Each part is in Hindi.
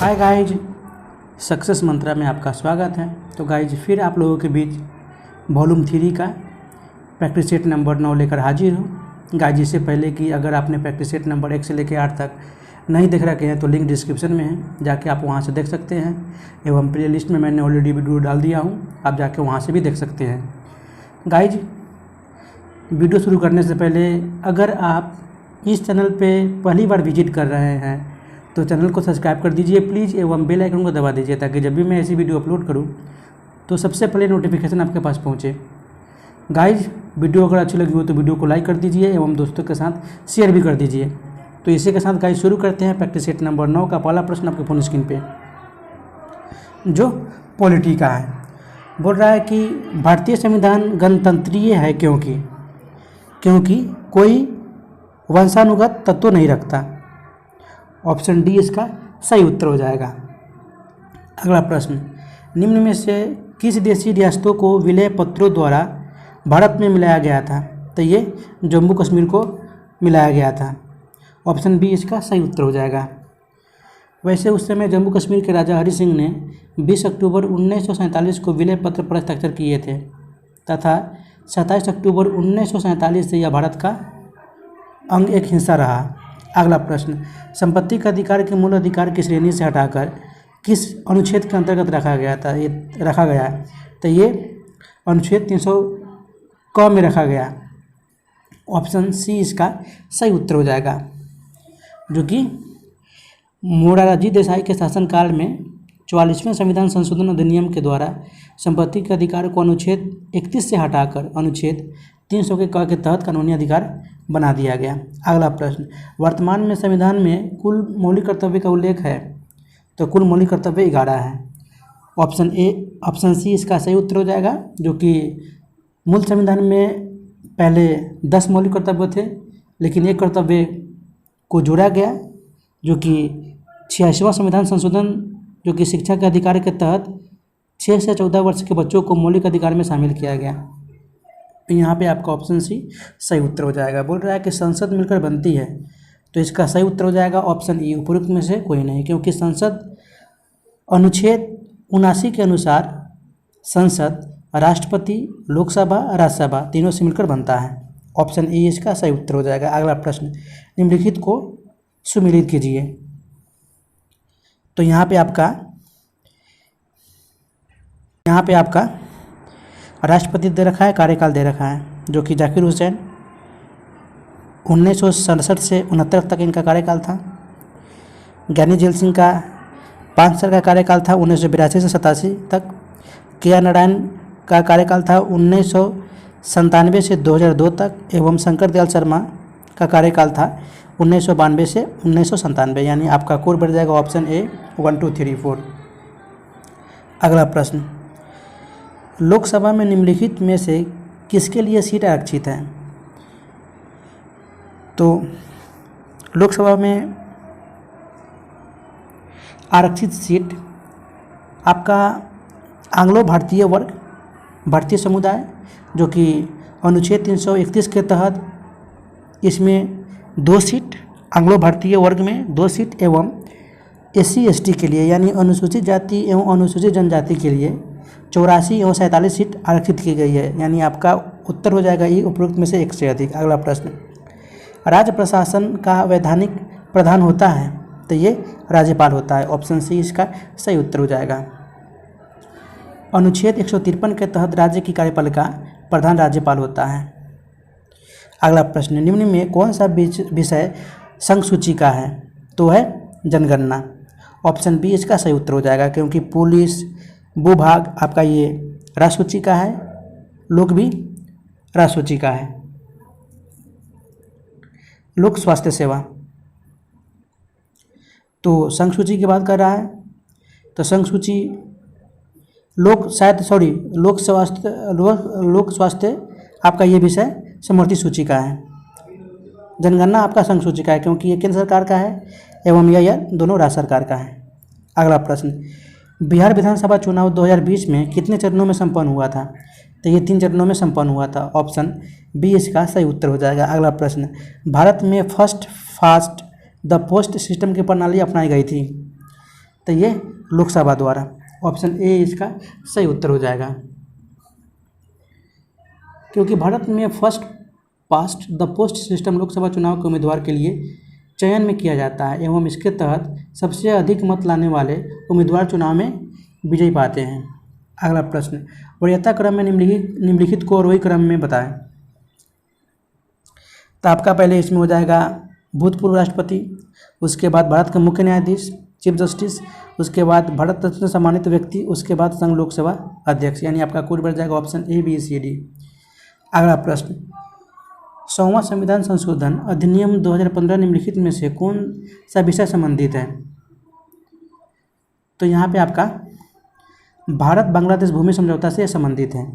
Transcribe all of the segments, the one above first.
हाय गाइज, सक्सेस मंत्रा में आपका स्वागत है। तो गाइज फिर आप लोगों के बीच वॉल्यूम 3 का प्रैक्टिस सेट नंबर 9 लेकर हाजिर हूँ। गाइज इससे पहले कि अगर आपने प्रैक्टिस सेट नंबर 1 से लेकर 8 तक नहीं देख रखे हैं तो लिंक डिस्क्रिप्शन में है, जाके आप वहाँ से देख सकते हैं। एवं प्ले लिस्ट में मैंने ऑलरेडी वीडियो डाल दिया हूँ, आप जाके वहाँ से भी देख सकते हैं। गाइज वीडियो शुरू करने से पहले अगर आप इस चैनल पे पहली बार विजिट कर रहे हैं तो चैनल को सब्सक्राइब कर दीजिए प्लीज़, एवं बेल आइकन को दबा दीजिए ताकि जब भी मैं ऐसी वीडियो अपलोड करूं तो सबसे पहले नोटिफिकेशन आपके पास पहुंचे। गाइज वीडियो अगर अच्छी लगी हो तो वीडियो को लाइक कर दीजिए एवं दोस्तों के साथ शेयर भी कर दीजिए। तो इसी के साथ गाइज शुरू करते हैं प्रैक्टिस सेट नंबर 9 का पहला प्रश्न आपके फोन स्क्रीन पे, जो पॉलिटी का है। बोल रहा है कि भारतीय संविधान गणतंत्रीय है क्योंकि कोई वंशानुगत तत्व नहीं रखता। ऑप्शन डी इसका सही उत्तर हो जाएगा। अगला प्रश्न, निम्न में से किस देशी रियासतों को विलय पत्रों द्वारा भारत में मिलाया गया था? तो ये जम्मू कश्मीर को मिलाया गया था। ऑप्शन बी इसका सही उत्तर हो जाएगा। वैसे उस समय जम्मू कश्मीर के राजा हरि सिंह ने 20 अक्टूबर 1947 को विलय पत्र पर हस्ताक्षर किए थे तथा 27 अक्टूबर 1947 से यह भारत का अंग एक हिस्सा रहा। अगला प्रश्न, संपत्ति का अधिकार के मूल अधिकार की श्रेणी से हटाकर किस अनुच्छेद के अंतर्गत रखा गया है? तो ये अनुच्छेद 300 क में रखा गया। ऑप्शन सी इसका सही उत्तर हो जाएगा, जो कि मोरारजी देसाई के शासनकाल में 44वें संविधान संशोधन अधिनियम के द्वारा संपत्ति के अधिकार को अनुच्छेद 31 से हटाकर अनुच्छेद 300 के क के तहत कानूनी अधिकार बना दिया गया। अगला प्रश्न, वर्तमान में संविधान में कुल मौलिक कर्तव्य का उल्लेख है? तो कुल मौलिक कर्तव्य 11 है। ऑप्शन सी इसका सही उत्तर हो जाएगा, जो कि मूल संविधान में पहले 10 मौलिक कर्तव्य थे, लेकिन एक कर्तव्य को जोड़ा गया जो कि 86वां संविधान संशोधन, जो कि शिक्षा के अधिकार के तहत 6 से 14 वर्ष के बच्चों को मौलिक अधिकार में शामिल किया गया। यहाँ पे आपका ऑप्शन सी सही उत्तर हो जाएगा। बोल रहा है कि संसद मिलकर बनती है, तो इसका सही उत्तर हो जाएगा ऑप्शन ई, उपरोक्त में से कोई नहीं, क्योंकि संसद अनुच्छेद 79 के अनुसार संसद राष्ट्रपति, लोकसभा, राज्यसभा तीनों से मिलकर बनता है। ऑप्शन ई इसका सही उत्तर हो जाएगा। अगला प्रश्न, निम्नलिखित को सुमेलित कीजिए। तो यहाँ पे आपका राष्ट्रपति दे रखा है, कार्यकाल दे रखा है, जो कि जाकिर हुसैन 1967 से 69 तक इनका कार्यकाल था। ज्ञानी जेल सिंह का 5 साल का कार्यकाल था 1982 से 87 तक। के नारायण का कार्यकाल था 1997 से 2002 तक। एवं शंकर दयाल शर्मा का कार्यकाल था 1992 से 1997, यानी आपका कोड बढ़ जाएगा ऑप्शन ए 1 2 3 4। अगला प्रश्न, लोकसभा में निम्नलिखित में से किसके लिए सीट आरक्षित है? तो लोकसभा में आरक्षित सीट आपका एंग्लो भारतीय वर्ग, भारतीय समुदाय, जो कि अनुच्छेद 331 के तहत इसमें 2 सीट, एंग्लो भारतीय वर्ग में 2 सीट, एवं SC ST के लिए यानी अनुसूचित जाति एवं अनुसूचित जनजाति के लिए 84 एवं 47 सीट आरक्षित की गई है, यानी आपका उत्तर हो जाएगा ये उपरोक्त में से एक से अधिक। अगला प्रश्न, राज्य प्रशासन का वैधानिक प्रधान होता है? तो ये राज्यपाल होता है। ऑप्शन सी इसका सही उत्तर हो जाएगा। अनुच्छेद 153 के तहत राज्य की कार्यपालिका प्रधान राज्यपाल होता है। अगला प्रश्न, निम्न में कौन सा विषय संघ सूची का है? तो है जनगणना। ऑप्शन बी इसका सही उत्तर हो जाएगा, क्योंकि पुलिस भूभाग आपका ये राष्ट्र सूची का है, लोक भी राष्ट्र सूची का है। लोक स्वास्थ्य सेवा तो संघ सूची की बात कर रहा है, तो संघ सूची लोक स्वास्थ्य आपका ये विषय समवर्ती सूची का है। जनगणना आपका संघ सूची का है, क्योंकि ये केंद्र सरकार का है एवं यह दोनों राज्य सरकार का है। अगला प्रश्न, बिहार विधानसभा चुनाव 2020 में कितने चरणों में संपन्न हुआ था? तो ये 3 चरणों में संपन्न हुआ था। ऑप्शन बी इसका सही उत्तर हो जाएगा। अगला प्रश्न, भारत में first fast the post system की प्रणाली अपनाई गई थी? तो ये लोकसभा द्वारा। ऑप्शन ए इसका सही उत्तर हो जाएगा। क्योंकि भारत में first past the post system Lok Sabha चुनाव के उम्मीदवार के लिए चयन में किया जाता है एवं इसके तहत सबसे अधिक मत लाने वाले उम्मीदवार चुनाव में विजयी पाते हैं। अगला प्रश्न, वरीयता क्रम में निम्नलिखित को आरोही क्रम में बताएं। तो आपका पहले इसमें हो जाएगा भूतपूर्व राष्ट्रपति, उसके बाद भारत का मुख्य न्यायाधीश चीफ जस्टिस, उसके बाद भारत रत्न से सम्मानित व्यक्ति, उसके बाद संघ लोकसभा अध्यक्ष, यानी आपका कुल बढ़ जाएगा option A B C D. अगला प्रश्न, 100वां संविधान संशोधन अधिनियम 2015 निम्नलिखित में से कौन सा विषय संबंधित है। तो यहाँ पे आपका भारत बांग्लादेश भूमि समझौता से संबंधित है।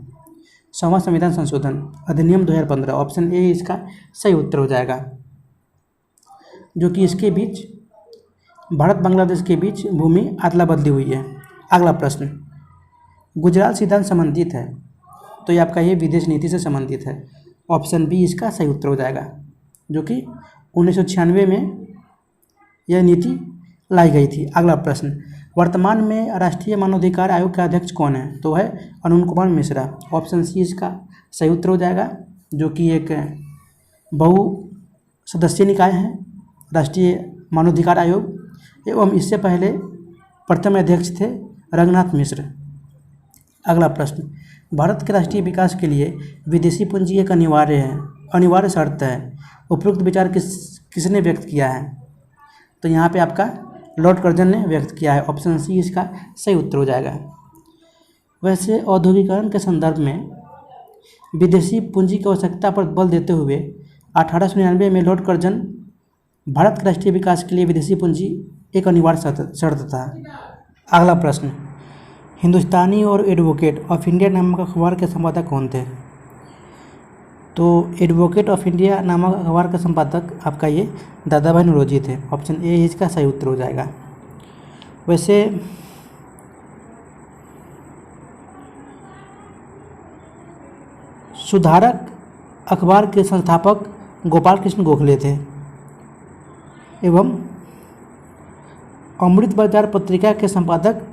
100वां संविधान संशोधन अधिनियम 2015, ऑप्शन ए इसका सही उत्तर हो जाएगा, जो कि इसके बीच भारत बांग्लादेश के बीच भूमि अदला बदली हुई है। अगला प्रश्न, गुजरात सिद्धांत संबंधित है, तो ये आपका ये विदेश नीति से संबंधित है। ऑप्शन बी इसका सही उत्तर हो जाएगा, जो कि 1996 में यह नीति लाई गई थी। अगला प्रश्न, वर्तमान में राष्ट्रीय मानवाधिकार आयोग का अध्यक्ष कौन है। तो है अरुण कुमार मिश्रा। ऑप्शन सी इसका सही उत्तर हो जाएगा, जो कि एक बहुसदस्यीय निकाय है राष्ट्रीय मानवाधिकार आयोग, एवं इससे पहले प्रथम अध्यक्ष थे रंगनाथ मिश्र। अगला प्रश्न, भारत के राष्ट्रीय विकास के लिए विदेशी पूंजी एक अनिवार्य शर्त है। उपरोक्त विचार किसने व्यक्त किया है। तो यहाँ पे आपका लॉर्ड कर्जन ने व्यक्त किया है। ऑप्शन सी इसका सही उत्तर हो जाएगा। वैसे औद्योगिकरण के संदर्भ में विदेशी पूंजी की आवश्यकता पर बल देते हुए 1899 में लॉर्ड कर्जन भारत के राष्ट्रीय विकास के लिए विदेशी पूंजी एक अनिवार्य शर्त था। अगला प्रश्न, हिंदुस्तानी और एडवोकेट ऑफ इंडिया नामक अखबार के संपादक कौन थे। तो एडवोकेट ऑफ इंडिया नामक अखबार का संपादक आपका ये दादा भाई नौरोजी थे। ऑप्शन ए इसका सही उत्तर हो जाएगा। वैसे सुधारक अखबार के संस्थापक गोपाल कृष्ण गोखले थे एवं अमृत बाजार पत्रिका के संपादक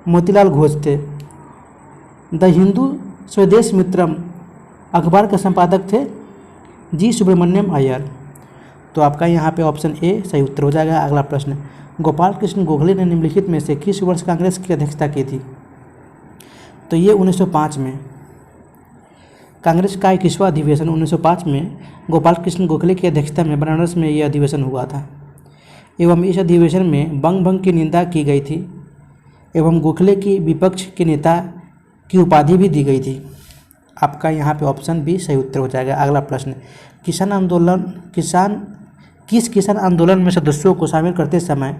मोतीलाल घोष थे। द हिंदू स्वदेश मित्रम अखबार के संपादक थे जी सुब्रमण्यम अय्यर। तो आपका यहाँ पे ऑप्शन ए सही उत्तर हो जाएगा। अगला प्रश्न, गोपाल कृष्ण गोखले ने निम्नलिखित में से किस वर्ष कांग्रेस की अध्यक्षता की थी। तो ये 1905 में कांग्रेस का 21वां अधिवेशन 1905 में गोपाल कृष्ण गोखले की अध्यक्षता में बनारस में यह अधिवेशन हुआ था एवं इस अधिवेशन में बंग भंग की निंदा की गई थी एवं गोखले की विपक्ष के नेता की उपाधि भी दी गई थी। आपका यहाँ पे ऑप्शन बी सही उत्तर हो जाएगा। अगला प्रश्न, किसान आंदोलन में सदस्यों को शामिल करते समय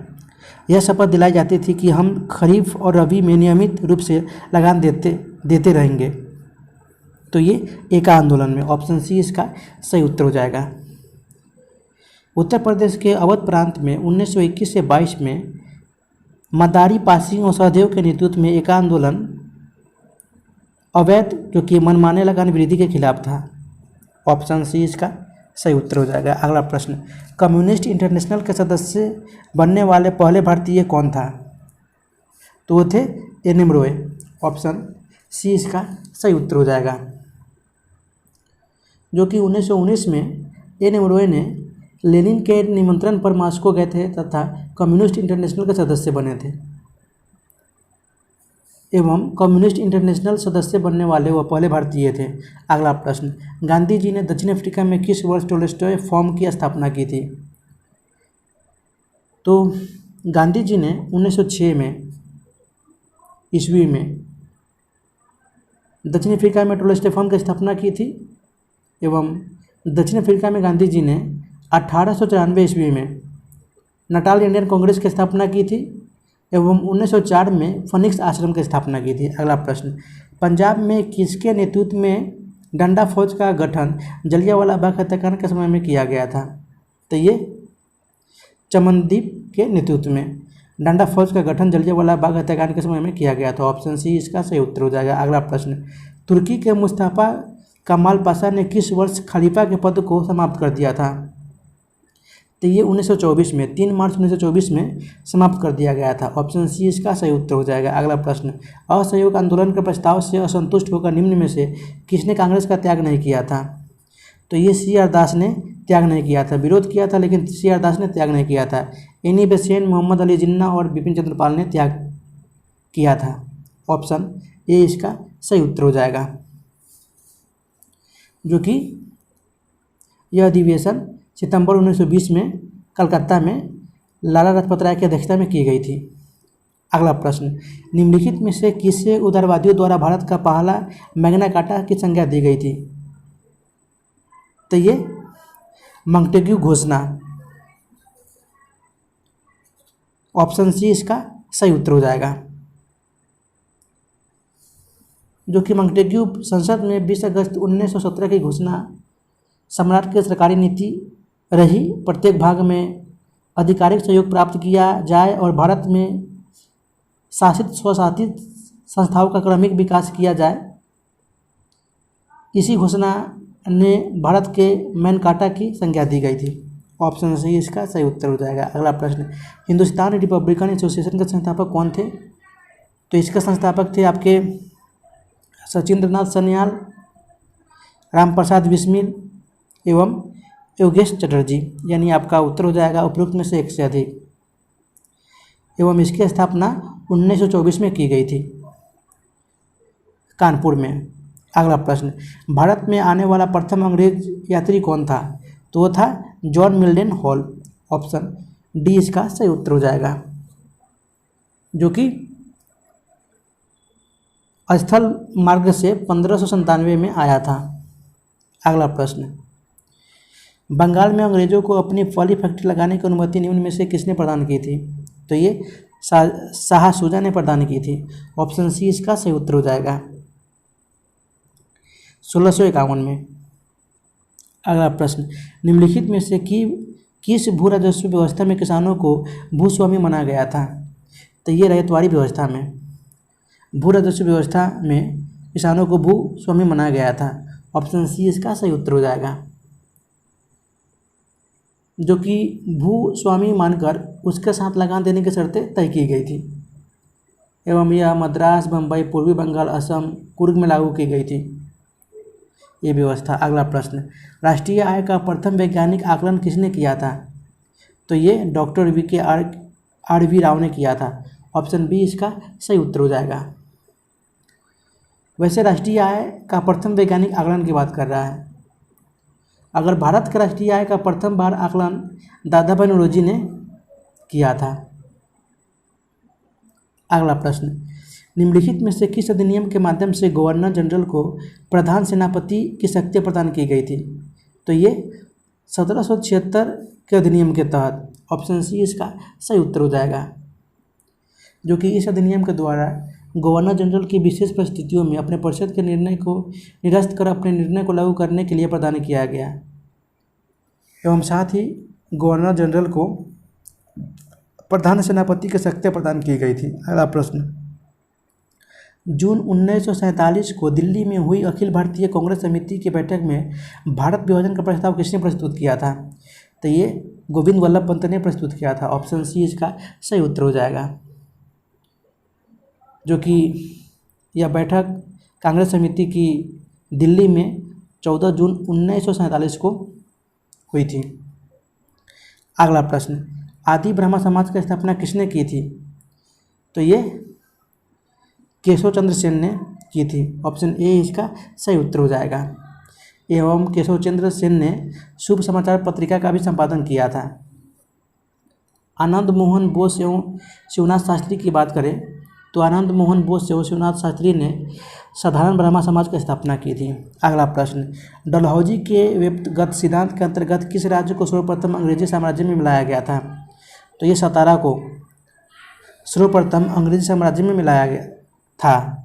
यह शपथ दिलाई जाती थी कि हम खरीफ और रबी में नियमित रूप से लगान देते रहेंगे। तो ये एका आंदोलन में। ऑप्शन सी इसका सही उत्तर हो जाएगा। उत्तर प्रदेश के अवध प्रांत में 1921 से 22 में मदारी पासिंग और सहदेव के नेतृत्व में एका आंदोलन अवैध जो कि मनमाने लगान वृद्धि के खिलाफ था। ऑप्शन सी इसका सही उत्तर हो जाएगा। अगला प्रश्न, कम्युनिस्ट इंटरनेशनल के सदस्य बनने वाले पहले भारतीय कौन था। तो वो थे एन.एम. रॉय। ऑप्शन सी इसका सही उत्तर हो जाएगा, जो कि 1919 में एन.एम. रॉय ने लेनिन के निमंत्रण पर मॉस्को गए थे तथा कम्युनिस्ट इंटरनेशनल के सदस्य बने थे एवं कम्युनिस्ट इंटरनेशनल सदस्य बनने वाले वह पहले भारतीय थे। अगला प्रश्न, गांधी जी ने दक्षिण अफ्रीका में किस वर्ष टोल्स्टॉय फर्म की स्थापना की थी। तो गांधी जी ने 1906 ईस्वी में दक्षिण अफ्रीका में टोल्स्टॉय फर्म की स्थापना की थी एवं दक्षिण अफ्रीका में गांधी जी ने 1894 ईस्वी में नटाल इंडियन कांग्रेस की स्थापना की थी एवं 1904 में फनिक्स आश्रम की स्थापना की थी। अगला प्रश्न, पंजाब में किसके नेतृत्व में डंडा फौज का गठन जलियांवाला बाग हत्याकांड के समय में किया गया था। तो ये चमनदीप के नेतृत्व में डंडा फौज का गठन जलियांवाला बाग हत्याकांड के समय में किया गया था। ऑप्शन सी इसका सही उत्तर हो जाएगा। अगला प्रश्न, तुर्की के मुस्तफा कमाल पाशा ने किस वर्ष खलीफा के पद को समाप्त कर दिया था। तो ये 1924 में 3 मार्च 1924 में समाप्त कर दिया गया था। ऑप्शन सी इसका सही उत्तर हो जाएगा। अगला प्रश्न, असहयोग आंदोलन के प्रस्ताव से असंतुष्ट होकर निम्न में से किसने कांग्रेस का त्याग नहीं किया था? तो ये सी आर दास ने त्याग नहीं किया था, विरोध किया था लेकिन सी आर दास ने त्याग नहीं किया था। एनी बेसेंट, मोहम्मद अली जिन्ना और बिपिन चंद्र पाल ने त्याग किया था। ऑप्शन ए इसका सही उत्तर हो जाएगा, जो कि यह अधिवेशन सितंबर 1920 में कलकत्ता में लाला लाजपत राय की अध्यक्षता में की गई थी। अगला प्रश्न, निम्नलिखित में से किसे उदारवादियों द्वारा भारत का पहला मैग्ना कार्टा की संज्ञा दी गई थी? तो ये मॉन्टेग्यू घोषणा। ऑप्शन सी इसका सही उत्तर हो जाएगा, जो कि मॉन्टेग्यू संसद में 20 अगस्त 1917 की घोषणा सम्राट की सरकारी नीति रही, प्रत्येक भाग में आधिकारिक सहयोग प्राप्त किया जाए और भारत में शासित स्वशासित संस्थाओं का क्रमिक विकास किया जाए। इसी घोषणा ने भारत के मैग्ना कार्टा की संज्ञा दी गई थी। ऑप्शन सी इसका सही उत्तर हो जाएगा। अगला प्रश्न, हिंदुस्तान रिपब्लिकन एसोसिएशन के संस्थापक कौन थे? तो इसके संस्थापक थे आपके सचिंद्रनाथ सन्याल, रामप्रसाद बिस्मिल एवं योगेश चटर्जी, यानी आपका उत्तर हो जाएगा उपरोक्त में से एक से अधिक। एवं इसकी स्थापना 1924 में की गई थी कानपुर में। अगला प्रश्न, भारत में आने वाला प्रथम अंग्रेज यात्री कौन था? तो वो था John Milton hall. Option D इसका सही उत्तर हो जाएगा, जो कि स्थल मार्ग से 1597 में आया था। अगला प्रश्न, बंगाल में अंग्रेजों को अपनी फली फैक्ट्री लगाने की अनुमति निम्न में से किसने प्रदान की थी? तो ये शाह शुजा ने प्रदान की थी। ऑप्शन सी इसका सही उत्तर हो जाएगा, 1651 में। अगला प्रश्न, निम्नलिखित में से किस भू राजस्व व्यवस्था में किसानों को भूस्वामी माना गया था? तो ये रैयतवाड़ी व्यवस्था में, भू राजस्व व्यवस्था में किसानों को भूस्वामी माना गया था। ऑप्शन सी इसका सही उत्तर हो जाएगा, जो कि भूस्वामी मानकर उसके साथ लगान देने की शर्तें तय की गई थी एवं यह मद्रास, बम्बई, पूर्वी बंगाल, असम, कुर्ग में लागू की गई थी ये व्यवस्था। अगला प्रश्न, राष्ट्रीय आय का प्रथम वैज्ञानिक आकलन किसने किया था? तो ये डॉक्टर वी राव ने किया था। ऑप्शन बी इसका सही उत्तर हो जाएगा। वैसे राष्ट्रीय आय का प्रथम वैज्ञानिक आकलन की बात कर रहा है। अगर भारत के राष्ट्रीय आय का प्रथम बार आकलन दादा भाई नौरोजी ने किया था। अगला प्रश्न, निम्नलिखित में से किस अधिनियम के माध्यम से गवर्नर जनरल को प्रधान सेनापति की शक्ति प्रदान की गई थी? तो ये 1776 के अधिनियम के तहत। ऑप्शन सी इसका सही उत्तर हो जाएगा, जो कि इस अधिनियम के द्वारा गवर्नर जनरल की विशेष परिस्थितियों में अपने परिषद के निर्णय को निरस्त कर अपने निर्णय को लागू करने के लिए प्रदान किया गया एवं साथ ही गवर्नर जनरल को प्रधान सेनापति की शक्तियाँ प्रदान की गई थी। अगला प्रश्न, जून 1947 को दिल्ली में हुई अखिल भारतीय कांग्रेस समिति की बैठक में भारत विभाजन का प्रस्ताव किसने प्रस्तुत किया था? तो ये गोविंद वल्लभ पंत ने प्रस्तुत किया था। ऑप्शन सी इसका सही उत्तर हो जाएगा, जो कि यह बैठक कांग्रेस समिति की दिल्ली में 14 जून 1947 को हुई थी। अगला प्रश्न, आदि ब्रह्मा समाज की स्थापना किसने की थी? तो ये केशव चंद्र सेन ने की थी। ऑप्शन ए इसका सही उत्तर हो जाएगा। एवं केशव चंद्र सेन ने शुभ समाचार पत्रिका का भी संपादन किया था। आनंद मोहन बोस एवं शिवनाथ शास्त्री की बात करें तो आनंद मोहन बोस एवं शिवनाथ शास्त्री ने साधारण ब्रह्मा समाज की स्थापना की थी। अगला प्रश्न, डलहौजी के व्यक्तिगत सिद्धांत के अंतर्गत किस राज्य को सर्वप्रथम अंग्रेजी साम्राज्य में मिलाया गया था? तो ये सतारा को सर्वप्रथम अंग्रेजी साम्राज्य में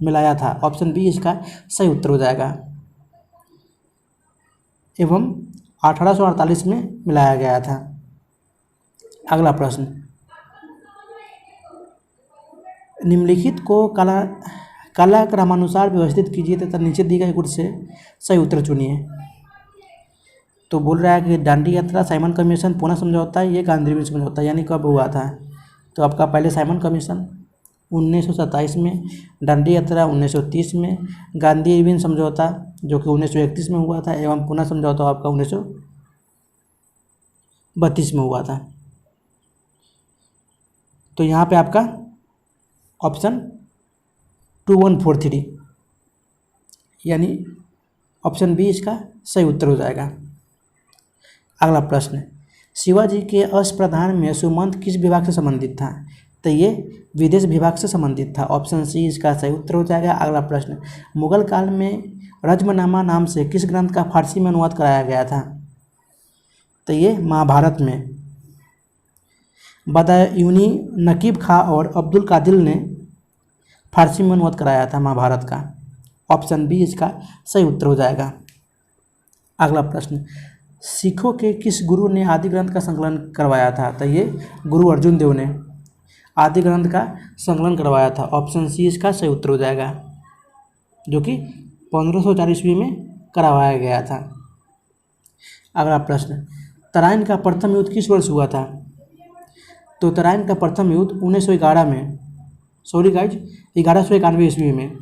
मिलाया था। ऑप्शन बी इसका सही उत्तर हो जाएगा। एवं 1848 में मिलाया गया था। अगला प्रश्न, निम्नलिखित को कालक्रमानुसार व्यवस्थित कीजिए तथा नीचे दी गई गुण से सही उत्तर चुनिए। तो बोल रहा है कि दांडी यात्रा, साइमन कमीशन, पूना समझौता, ये गांधी समझौता, यानी कब हुआ था? तो आपका पहले साइमन कमीशन 1927 में, दांडी यात्रा 1930 में, गांधी इरविन समझौता जो कि 1931 में हुआ था, एवं पूना समझौता आपका 1932 में हुआ था। तो यहाँ पे आपका ऑप्शन 2143 यानी ऑप्शन बी इसका सही उत्तर हो जाएगा। अगला प्रश्न, शिवाजी के अष्टप्रधान में सुमंत किस विभाग से संबंधित था? तो ये विदेश विभाग से संबंधित था। ऑप्शन सी इसका सही उत्तर हो जाएगा। अगला प्रश्न, मुगल काल में रजमनामा नाम से किस ग्रंथ का फारसी में अनुवाद कराया गया था? तो ये महाभारत में। बदायूनी, नकीब खां और अब्दुल कादिर ने फारसी में अनुवाद कराया था महाभारत का। ऑप्शन बी इसका सही उत्तर हो जाएगा। अगला प्रश्न, सिखों के किस गुरु ने आदि ग्रंथ का संकलन करवाया था? तो ये गुरु अर्जुन देव ने आदि ग्रंथ का संकलन करवाया था। ऑप्शन सी इसका सही उत्तर हो जाएगा, जो कि 1504 ईस्वी में करवाया गया था। अगला प्रश्न, तराइन का प्रथम युद्ध किस वर्ष हुआ था? तो तराइन का प्रथम युद्ध 1911 में, 1191 ईस्वी में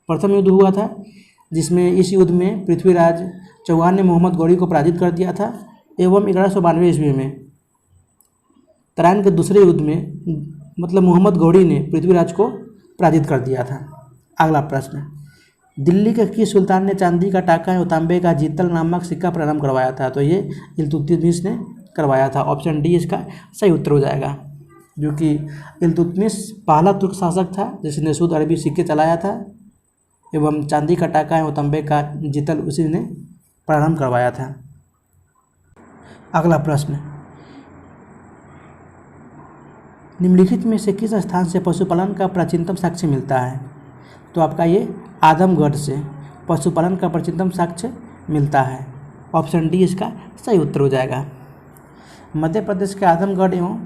प्रथम युद्ध हुआ था, जिसमें इस युद्ध में पृथ्वीराज चौहान ने मोहम्मद गौरी को पराजित कर दिया था, एवं 1192 ईस्वी में तराइन के दूसरे युद्ध में मतलब मोहम्मद गौरी ने पृथ्वीराज को पराजित कर दिया था। अगला प्रश्न, दिल्ली के किस सुल्तान ने चांदी का टाका और तांबे का जीतल नामक सिक्का प्रारंभ करवाया था? तो ये इल्तुतमिश ने करवाया था। ऑप्शन डी इसका सही उत्तर हो जाएगा, जो कि इल्तुतमिश पहला तुर्क शासक था जिसने शुद्ध अरबी सिक्के चलाया था, एवं चांदी का टाका और तांबे का जीतल उसी ने प्रारंभ करवाया था। अगला प्रश्न, निम्नलिखित में से किस स्थान से पशुपालन का प्राचीनतम साक्ष्य मिलता है? तो आपका ये आदमगढ़ से पशुपालन का प्राचीनतम साक्ष्य मिलता है। ऑप्शन डी इसका सही उत्तर हो जाएगा। मध्य प्रदेश के आदमगढ़ एवं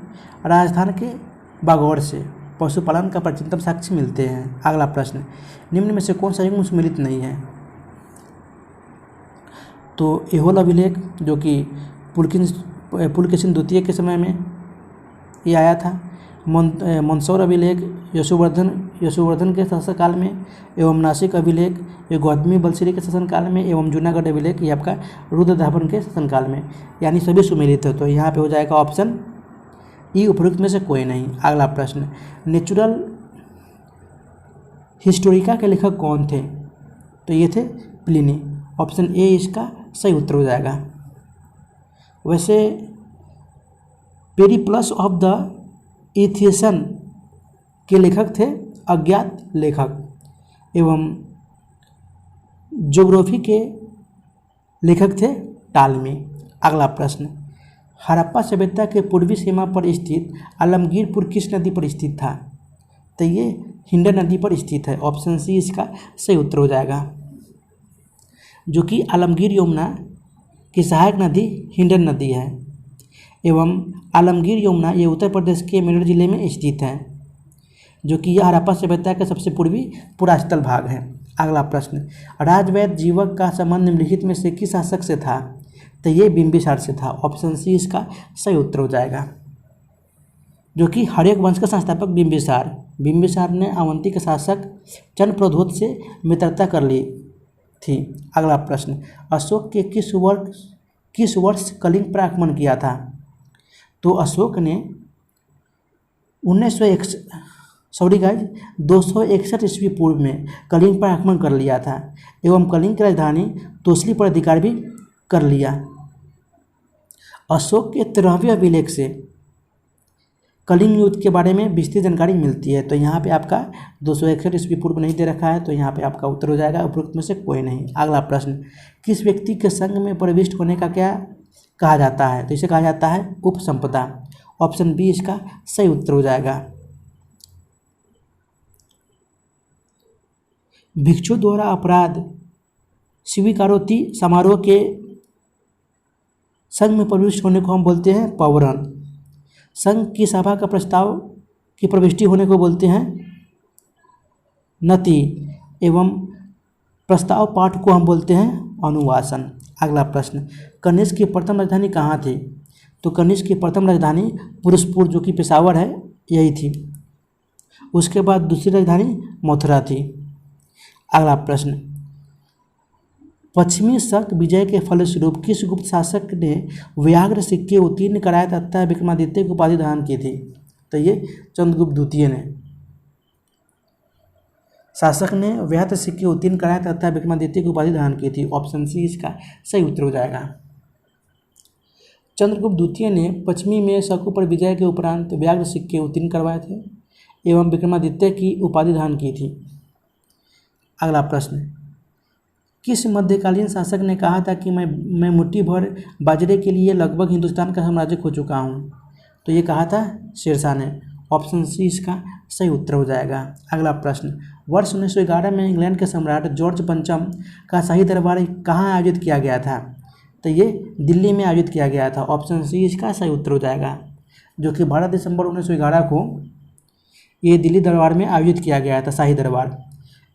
राजस्थान के बागौर से पशुपालन का प्राचीनतम साक्ष्य मिलते हैं। अगला प्रश्न, निम्न में से कौन सा युग सुमेलित नहीं है? तो एहोल अभिलेख जो कि पुलकेशिन द्वितीय के समय में ये आया था, मंदसौर अभिलेख यशोवर्धन के शासनकाल में, एवं नासिक अभिलेख ये गौतमी बलश्री के शासनकाल में, एवं जूनागढ़ अभिलेख ये आपका रुद्रदाभन के शासनकाल में, यानी सभी सुमेलित है। तो यहाँ पे हो जाएगा ऑप्शन ई उपरोक्त में से कोई नहीं। अगला प्रश्न, नेचुरल हिस्टोरिका के लेखक कौन थे? तो ये थे प्लिनी। ऑप्शन ए इसका सही उत्तर हो जाएगा। वैसे पेरिप्लस ऑफ द एथियसन के लेखक थे अज्ञात लेखक, एवं ज्योग्राफी के लेखक थे टालमी। अगला प्रश्न, हड़प्पा सभ्यता के पूर्वी सीमा पर स्थित आलमगीरपुर किस नदी पर स्थित था? तो ये हिंडन नदी पर स्थित है। ऑप्शन सी इसका सही उत्तर हो जाएगा, जो कि आलमगीर यमुना की सहायक नदी हिंडन नदी है, एवं आलमगीर यमुना ये उत्तर प्रदेश के मेरठ जिले में स्थित है, जो कि यह हड़प्पा सभ्यता का सबसे पूर्वी पुरास्थल भाग है। अगला प्रश्न, राजवैद्य जीवक का संबंध निम्नलिखित में से किस शासक से था? तो ये बिंबिसार से था। ऑप्शन सी इसका सही उत्तर हो जाएगा, जो कि हर्यक वंश का संस्थापक बिंबिसार ने अवंती के शासक चंद्रप्रद्योत से मित्रता कर ली थी। अगला प्रश्न, अशोक के किस वर्ष कलिंग पर आक्रमण किया था? तो अशोक ने 261 ईस्वी पूर्व में कलिंग पर आक्रमण कर लिया था, एवं कलिंग की राजधानी तोसली पर अधिकार भी कर लिया। अशोक के 13वें अभिलेख से कलिंग युद्ध के बारे में विस्तृत जानकारी मिलती है। तो यहाँ पे आपका 261 ईस्वी पूर्व नहीं दे रखा है, तो यहाँ पे आपका उत्तर हो जाएगा उपरोक्त में से कोई नहीं। अगला प्रश्न, किस व्यक्ति के संघ में प्रविष्ट होने का क्या कहा जाता है? तो इसे कहा जाता है उपसंपदा। ऑप्शन बी इसका सही उत्तर हो जाएगा। भिक्षु द्वारा अपराध स्वीकारोक्ति समारोह के संघ में प्रविष्ट होने को हम बोलते हैं पौरण। संघ की सभा का प्रस्ताव की प्रविष्टि होने को बोलते हैं नति, एवं प्रस्ताव पाठ को हम बोलते हैं अनुवासन। अगला प्रश्न, कनिष्क की प्रथम राजधानी कहाँ थी? तो कनिष्क की प्रथम राजधानी पुरुषपुर जो कि पेशावर है यही थी। उसके बाद दूसरी राजधानी मथुरा थी। अगला प्रश्न, पश्चिमी शक विजय के फलस्वरूप किस गुप्त शासक ने व्याघ्र सिक्के उत्कीर्ण कराए तथा विक्रमादित्य की उपाधि धारण की थी? तो ये चंद्रगुप्त द्वितीय ने। शासक ने व्याघ्र सिक्के उत्कीर्ण कराए तथा विक्रमादित्य की उपाधि धारण की थी। ऑप्शन सी इसका सही उत्तर हो जाएगा। चंद्रगुप्त द्वितीय ने पश्चिमी में शकों पर विजय के उपरांत व्याघ्र सिक्के उत्कीर्ण करवाए थे एवं विक्रमादित्य की उपाधि धारण की थी। अगला प्रश्न, किस मध्यकालीन शासक ने कहा था कि मैं मुट्ठी भर बाजरे के लिए लगभग हिंदुस्तान का साम्राज्य खो चुका हूँ? तो ये कहा था शेरशाह ने। ऑप्शन सी इसका सही उत्तर हो जाएगा। अगला प्रश्न, वर्ष 1911 में इंग्लैंड के सम्राट जॉर्ज पंचम का शाही दरबार कहाँ आयोजित किया गया था? तो ये दिल्ली में आयोजित किया गया था। ऑप्शन सी इसका सही उत्तर हो जाएगा, जो कि 12 दिसंबर 1911 को ये दिल्ली दरबार में आयोजित किया गया था, शाही दरबार।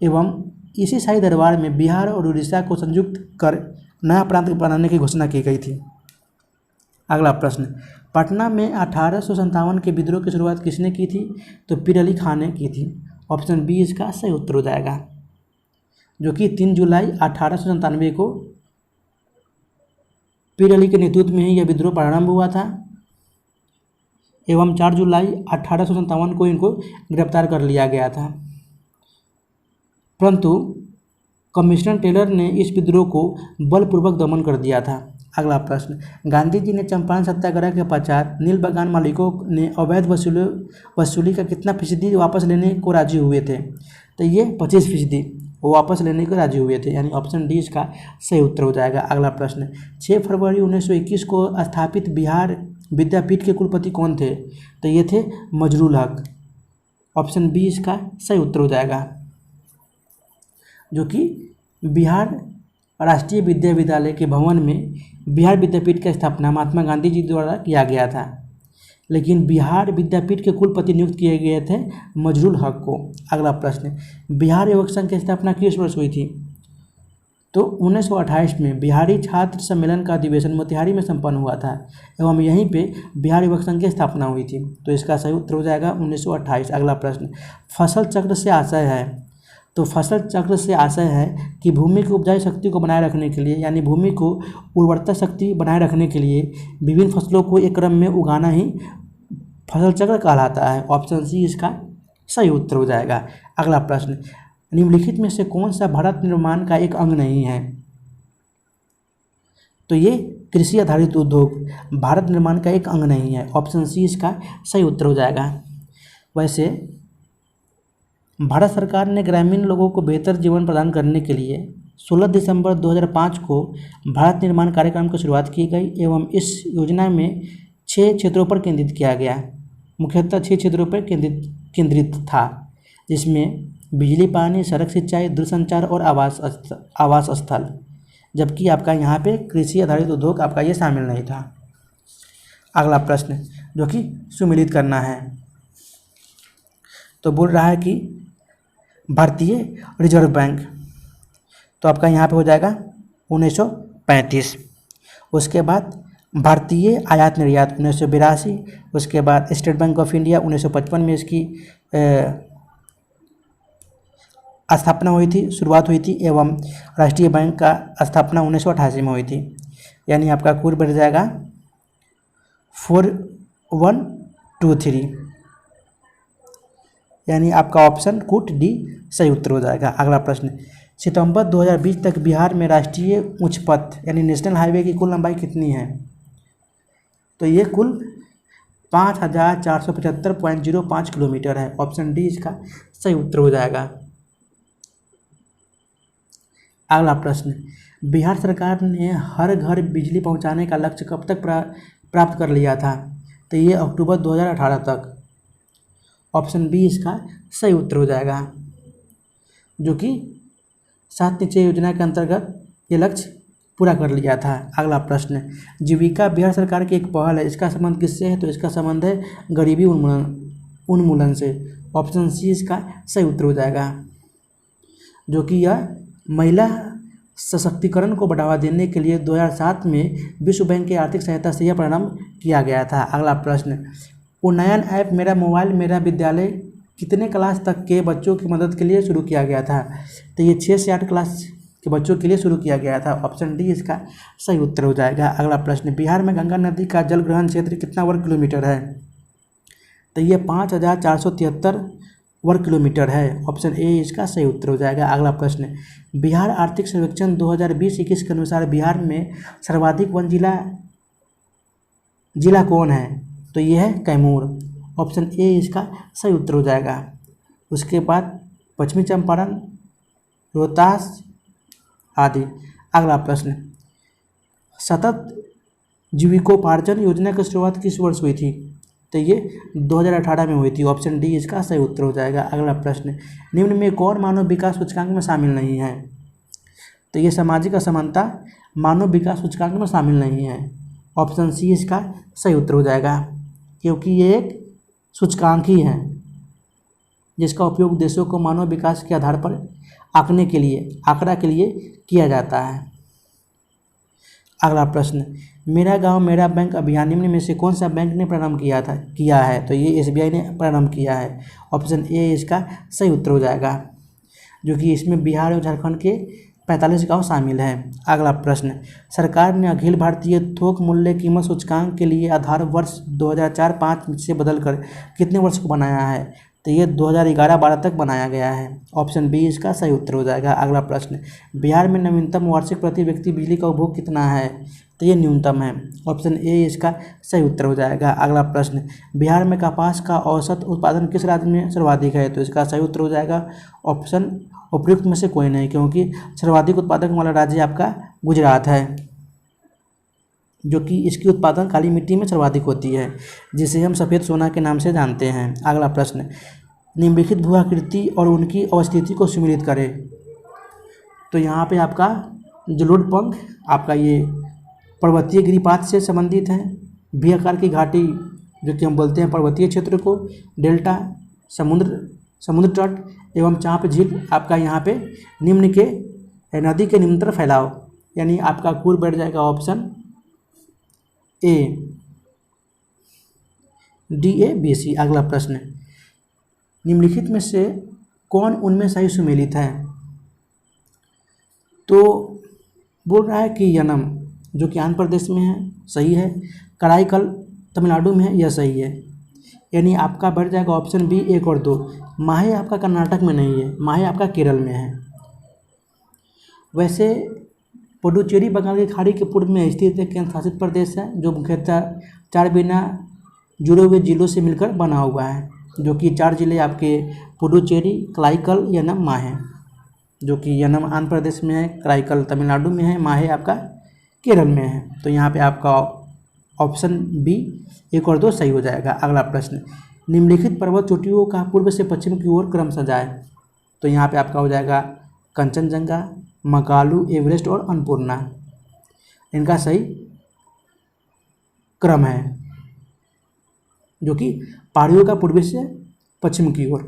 एवं इसी शाही दरबार में बिहार और उड़ीसा को संयुक्त कर नया प्रांत बनाने की घोषणा की गई थी। अगला प्रश्न, पटना में 1857 के विद्रोह की शुरुआत किसने की थी? तो पीर अली खान ने की थी। ऑप्शन बी इसका सही उत्तर हो जाएगा, जो कि 3 जुलाई 1897 को पीर अली के नेतृत्व में ही यह विद्रोह प्रारंभ हुआ था एवं 4 जुलाई 1857 को इनको गिरफ्तार कर लिया गया था, परंतु कमिश्नर टेलर ने इस विद्रोह को बलपूर्वक दमन कर दिया था। अगला प्रश्न, गांधी जी ने चंपारण सत्याग्रह के पश्चात नील बागान मालिकों ने अवैध वसूली का कितना फीसदी वापस लेने को राजी हुए थे? तो ये 25% वो वापस लेने को राजी हुए थे, यानी ऑप्शन डी इसका सही उत्तर हो जाएगा। अगला प्रश्न, 6 फरवरी 1921 को स्थापित बिहार विद्यापीठ के कुलपति कौन थे? तो ये थे मजरूल हक। ऑप्शन बी इसका सही उत्तर हो जाएगा, जो कि बिहार राष्ट्रीय विद्यालय के भवन में बिहार विद्यापीठ की स्थापना महात्मा गांधी जी द्वारा किया गया था, लेकिन बिहार विद्यापीठ के कुलपति नियुक्त किए गए थे मजरूल हक को। अगला प्रश्न, बिहार युवक संघ की स्थापना किस वर्ष हुई थी? तो 1928 में बिहारी छात्र सम्मेलन का अधिवेशन मोतिहारी में संपन्न हुआ था एवं यहीं पे बिहार युवक संघ की स्थापना हुई थी। तो इसका सही उत्तर हो जाएगा 1928। अगला प्रश्न, फसल चक्र से आशय है? तो फसल चक्र से आशय है कि भूमि की उपजाऊ शक्ति को बनाए रखने के लिए, यानी भूमि को उर्वरता शक्ति बनाए रखने के लिए विभिन्न फसलों को एक क्रम में उगाना ही फसल चक्र कहलाता है। ऑप्शन सी इसका सही उत्तर हो जाएगा। अगला प्रश्न, निम्नलिखित में से कौन सा भारत निर्माण का एक अंग नहीं है? तो ये कृषि आधारित उद्योग भारत निर्माण का एक अंग नहीं है। ऑप्शन सी इसका सही उत्तर हो जाएगा। वैसे भारत सरकार ने ग्रामीण लोगों को बेहतर जीवन प्रदान करने के लिए 16 दिसंबर 2005 को भारत निर्माण कार्यक्रम की शुरुआत की गई एवं इस योजना में 6 क्षेत्रों पर केंद्रित किया गया। मुख्यतः 6 क्षेत्रों पर केंद्रित था, जिसमें बिजली, पानी, सड़क, सिंचाई, दूरसंचार और आवास स्थल, जबकि आपका यहाँ पे कृषि आधारित उद्योग आपका ये शामिल नहीं था। अगला प्रश्न जो कि सुमेलित करना है, तो बोल रहा है कि भारतीय रिजर्व बैंक, तो आपका यहाँ पे हो जाएगा 1935। उसके बाद भारतीय आयात निर्यात 1982। उसके बाद स्टेट बैंक ऑफ इंडिया 1955 में इसकी स्थापना हुई थी, शुरुआत हुई थी एवं राष्ट्रीय बैंक का स्थापना 1988 में हुई थी। यानी आपका कुल बढ़ जाएगा 4123, यानी आपका ऑप्शन कूट डी सही उत्तर हो जाएगा। अगला प्रश्न, सितंबर 2020 तक बिहार में राष्ट्रीय उच्च पथ यानी नेशनल हाईवे की कुल लंबाई कितनी है? तो ये कुल 5475.05 किलोमीटर है। ऑप्शन डी इसका सही उत्तर हो जाएगा। अगला प्रश्न, बिहार सरकार ने हर घर बिजली पहुंचाने का लक्ष्य कब तक प्राप्त कर लिया था? तो ये अक्टूबर 2018 तक। ऑप्शन बी इसका सही उत्तर हो जाएगा, जो कि 7 निश्चय योजना के अंतर्गत ये लक्ष्य पूरा कर लिया था। अगला प्रश्न, जीविका बिहार सरकार की एक पहल है, इसका संबंध किससे है? तो इसका संबंध है गरीबी उन्मूलन से। ऑप्शन सी इसका सही उत्तर हो जाएगा, जो कि यह महिला सशक्तिकरण को बढ़ावा देने के लिए 2007 में विश्व बैंक की आर्थिक सहायता से यह प्रारंभ किया गया था। अगला प्रश्न, उन्नयन ऐप मेरा मोबाइल मेरा विद्यालय कितने क्लास तक के बच्चों की मदद के लिए शुरू किया गया था? तो ये 6 से 8 क्लास के बच्चों के लिए शुरू किया गया था। ऑप्शन डी इसका सही उत्तर हो जाएगा। अगला प्रश्न, बिहार में गंगा नदी का जल ग्रहण क्षेत्र कितना वर्ग किलोमीटर है? तो ये 5473 वर्ग किलोमीटर है। ऑप्शन ए इसका सही उत्तर हो जाएगा। अगला प्रश्न, बिहार आर्थिक सर्वेक्षण 2020-21 के अनुसार बिहार में सर्वाधिक वन जिला कौन है? तो ये है कैमूर। ऑप्शन ए इसका सही उत्तर हो जाएगा। उसके बाद पश्चिमी चंपारण, रोहतास आदि। अगला प्रश्न, सतत जीविकोपार्जन योजना की शुरुआत किस वर्ष हुई थी? तो ये 2018 में हुई थी। ऑप्शन डी इसका सही उत्तर हो जाएगा। अगला प्रश्न, निम्न में कौन मानव विकास सूचकांक में शामिल नहीं है? तो ये सामाजिक असमानता मानव विकास सूचकांक में शामिल नहीं है। ऑप्शन सी इसका सही उत्तर हो जाएगा, क्योंकि ये एक सूचकांक ही है जिसका उपयोग देशों को मानव विकास के आधार पर आंकड़ा के लिए किया जाता है। अगला प्रश्न, मेरा गांव मेरा बैंक अभियान निम्न में से कौन सा बैंक ने प्रारंभ किया है? तो ये SBI ने प्रारंभ किया है। ऑप्शन ए इसका सही उत्तर हो जाएगा, जो कि इसमें बिहार और झारखंड के 45 गांव शामिल हैं। अगला प्रश्न, सरकार ने अखिल भारतीय थोक मूल्य कीमत सूचकांक के लिए आधार वर्ष 2004-05 से बदलकर कितने वर्ष को बनाया है? तो ये 2011-12 तक बनाया गया है। ऑप्शन बी इसका सही उत्तर हो जाएगा। अगला प्रश्न, बिहार में नवीनतम वार्षिक प्रति व्यक्ति बिजली का उपभोग कितना है? तो ये न्यूनतम है। ऑप्शन ए इसका सही उत्तर हो जाएगा। अगला प्रश्न, बिहार में कपास का औसत उत्पादन किस राज्य में सर्वाधिक है? तो इसका सही उत्तर हो जाएगा ऑप्शन उपयुक्त में से कोई नहीं, क्योंकि सर्वाधिक उत्पादक वाला राज्य आपका गुजरात है, जो कि इसकी उत्पादन काली मिट्टी में सर्वाधिक होती है, जिसे हम सफ़ेद सोना के नाम से जानते हैं। अगला प्रश्न, निम्नलिखित भू आकृति और उनकी अवस्थिति को सम्मिलित करें। तो यहाँ पे आपका जलोढ़ पंख आपका ये पर्वतीय गिरिपात से संबंधित है। भी आकार की घाटी, जो कि हम बोलते हैं पर्वतीय क्षेत्र को, डेल्टा समुद्र तट एवं चाँप झील आपका यहाँ पे निम्न के नदी के निम्नतर फैलाव, यानी आपका कुल बैठ जाएगा ऑप्शन ए, DABC। अगला प्रश्न, निम्नलिखित में से कौन उनमें सही सुमेलित है? तो बोल रहा है कि यनम, जो कि आंध्र प्रदेश में है, सही है। कराईकल तमिलनाडु में है, यह सही है। यानी आपका बढ़ जाएगा ऑप्शन बी 1 और 2। माहे आपका कर्नाटक में नहीं है, माहे आपका केरल में है। वैसे पुडुचेरी बंगाल की खाड़ी के पूर्व में स्थित एक केंद्र शासित प्रदेश है, जो मुख्यतः 4 बिना जुड़े हुए जिलों से मिलकर बना हुआ है, जो कि 4 जिले आपके पुडुचेरी, कराईकल, यनम, माहे, जो कि यनम आंध्र प्रदेश में है, कराईकल तमिलनाडु में है, माहे आपका केरल में है। तो यहाँ पे आपका ऑप्शन बी 1 और 2 सही हो जाएगा। अगला प्रश्न, निम्नलिखित पर्वत चोटियों का पूर्व से पश्चिम की ओर क्रमशः जाए। तो यहाँ पे आपका हो जाएगा कंचनजंगा, मकालू, एवरेस्ट और अन्नपूर्णा, इनका सही क्रम है, जो कि पहाड़ियों का पूर्वी से पश्चिम की ओर।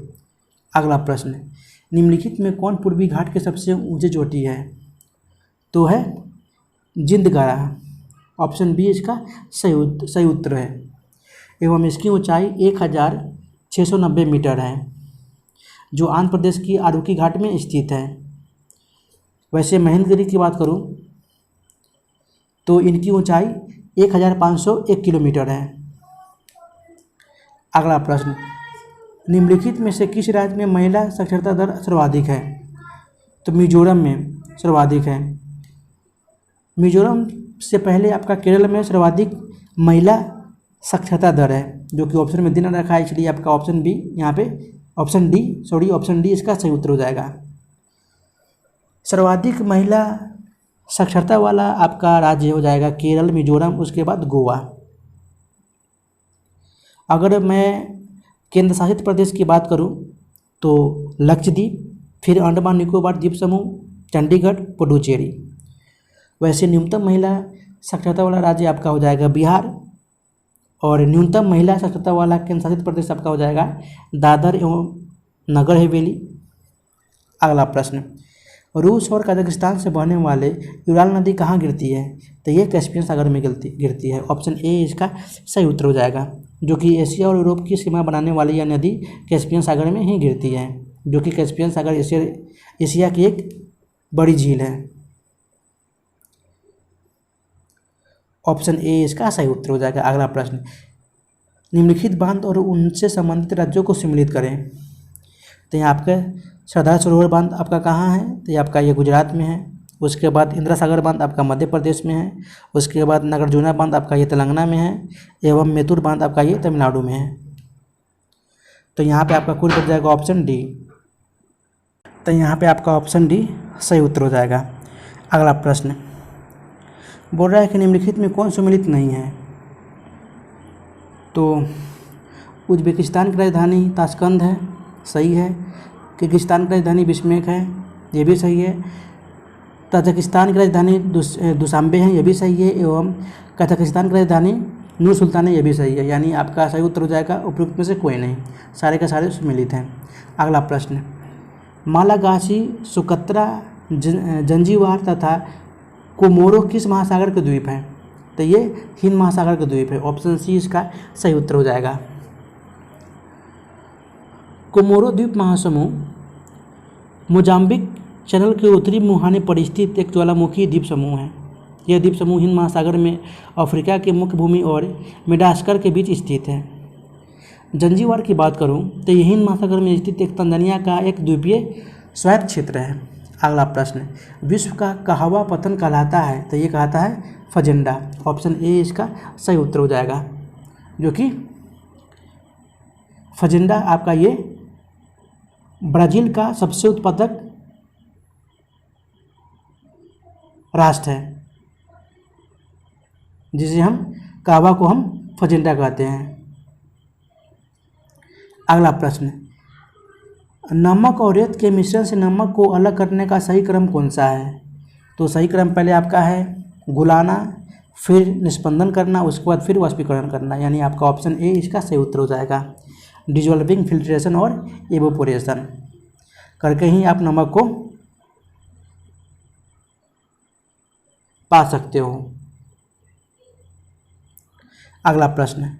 अगला प्रश्न, निम्नलिखित में कौन पूर्वी घाट के सबसे ऊंची चोटी है? तो है जिंदगारा। ऑप्शन बी इसका सही उत्तर है, एवं इसकी ऊंचाई 1690 मीटर है, जो आंध्र प्रदेश की आरुकी घाट में स्थित है। वैसे महेंद्रगिरी की बात करूं तो इनकी ऊंचाई 1501 किलोमीटर है। अगला प्रश्न, निम्नलिखित में से किस राज्य में महिला साक्षरता दर सर्वाधिक है? तो मिजोरम में सर्वाधिक है। मिजोरम से पहले आपका केरल में सर्वाधिक महिला साक्षरता दर है, जो कि ऑप्शन में देना रखा है, इसलिए आपका ऑप्शन बी यहाँ पे ऑप्शन डी इसका सही उत्तर हो जाएगा। सर्वाधिक महिला साक्षरता वाला आपका राज्य हो जाएगा केरल, मिजोरम, उसके बाद गोवा। अगर मैं केंद्र शासित प्रदेश की बात करूं तो लक्षद्वीप, फिर अंडमान निकोबार द्वीप समूह, चंडीगढ़, पुडुचेरी। वैसे न्यूनतम महिला साक्षरता वाला राज्य आपका हो जाएगा बिहार, और न्यूनतम महिला साक्षरता वाला केंद्र शासित प्रदेश आपका हो जाएगा दादर एवं नगर हवेली। अगला प्रश्न, रूस और कजाकिस्तान से बहने वाले यूराल नदी कहाँ गिरती है? तो ये कैस्पियन सागर में गिरती है। ऑप्शन ए इसका सही उत्तर हो जाएगा। जो कि एशिया और यूरोप की सीमा बनाने वाली यह नदी कैस्पियन सागर में ही गिरती है, जो कि कैस्पियन सागर एशिया की एक बड़ी झील है। ऑप्शन ए इसका सही उत्तर हो जाएगा। अगला प्रश्न, निम्नलिखित बांध और उनसे संबंधित राज्यों को सम्मिलित करें। तो यहाँ आपका सरदार सरोवर बांध आपका कहाँ है? तो ये आपका ये गुजरात में है। उसके बाद इंदिरा सागर बांध आपका मध्य प्रदेश में है। उसके बाद नागार्जुना बांध आपका ये तेलंगाना में है, एवं मेतूर बांध आपका ये तमिलनाडु में है। तो यहाँ पे आपका कुल बच जाएगा ऑप्शन डी। तो यहाँ पे आपका ऑप्शन डी सही उत्तर हो जाएगा। अगला प्रश्न बोल रहा है कि निम्नलिखित में कौन सम्मिलित नहीं है? तो उज्बेकिस्तान की राजधानी ताशकंद है, सही है। किर्गिस्तान की राजधानी बिश्केक है, ये भी सही है। ताजिकिस्तान की राजधानी दुशांबे है, ये भी सही है। एवं कजाकिस्तान की राजधानी नूर सुल्तान है, ये भी सही है। यानी आपका सही उत्तर हो जाएगा उपयुक्त में से कोई नहीं, सारे के सारे सम्मिलित हैं। अगला प्रश्न, मालागासी, सुकत्रा, जंजीबार तथा कोमोरो किस महासागर के द्वीप हैं? तो ये हिंद महासागर के द्वीप है। ऑप्शन सी इसका सही उत्तर हो जाएगा। कोमोरो द्वीप महासमूह मोजाम्बिक चैनल के उत्तरी मुहाने पर स्थित एक ज्वालामुखी द्वीप समूह है। यह द्वीप समूह हिंद महासागर में अफ्रीका के मुख्य भूमि और मेडागास्कर के बीच स्थित है। जंजीबार की बात करूं तो यह हिंद महासागर में स्थित एक तंजानिया का एक द्वीपीय स्वायत्त क्षेत्र है। अगला प्रश्न, विश्व का कहवा पत्थर कहलाता है? तो ये कहता है फजेंडा। ऑप्शन ए इसका सही उत्तर हो जाएगा, जो कि फजेंडा आपका ये ब्राज़ील का सबसे उत्पादक राष्ट्र है, जिसे हम कहवा को हम फजेंडा कहते हैं। अगला प्रश्न, नमक और रेत के मिश्रण से नमक को अलग करने का सही क्रम कौन सा है? तो सही क्रम पहले आपका है घुलाना, फिर निष्पंदन करना, उसके बाद फिर वाष्पीकरण करना। यानी आपका ऑप्शन ए इसका सही उत्तर हो जाएगा। डिजॉल्विंग, फिल्ट्रेशन और एवोपोरेशन करके ही आप नमक को पा सकते हो। अगला प्रश्न,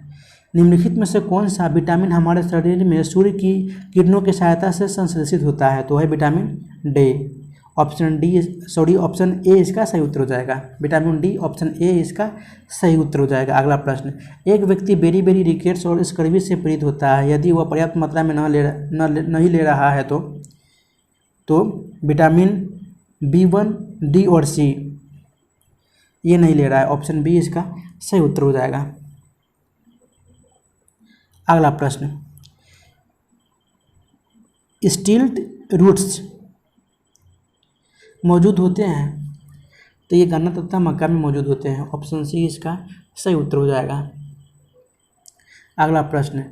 निम्नलिखित में से कौन सा विटामिन हमारे शरीर में सूर्य की किरणों की सहायता से संश्लेषित होता है? तो है विटामिन डी। ऑप्शन ए इसका सही उत्तर हो जाएगा। विटामिन डी, ऑप्शन ए इसका सही उत्तर हो जाएगा। अगला प्रश्न, एक व्यक्ति बेरी बेरी रिकेट्स और स्कर्वी से पीड़ित होता है, यदि वह पर्याप्त मात्रा में नहीं ले रहा है तो विटामिन B1, डी और सी ये नहीं ले रहा है। ऑप्शन बी इसका सही उत्तर हो जाएगा। अगला प्रश्न, स्टिल्ट रूट्स मौजूद होते हैं? तो ये गन्ना तथा मक्का में मौजूद होते हैं। ऑप्शन सी इसका सही उत्तर हो जाएगा। अगला प्रश्न,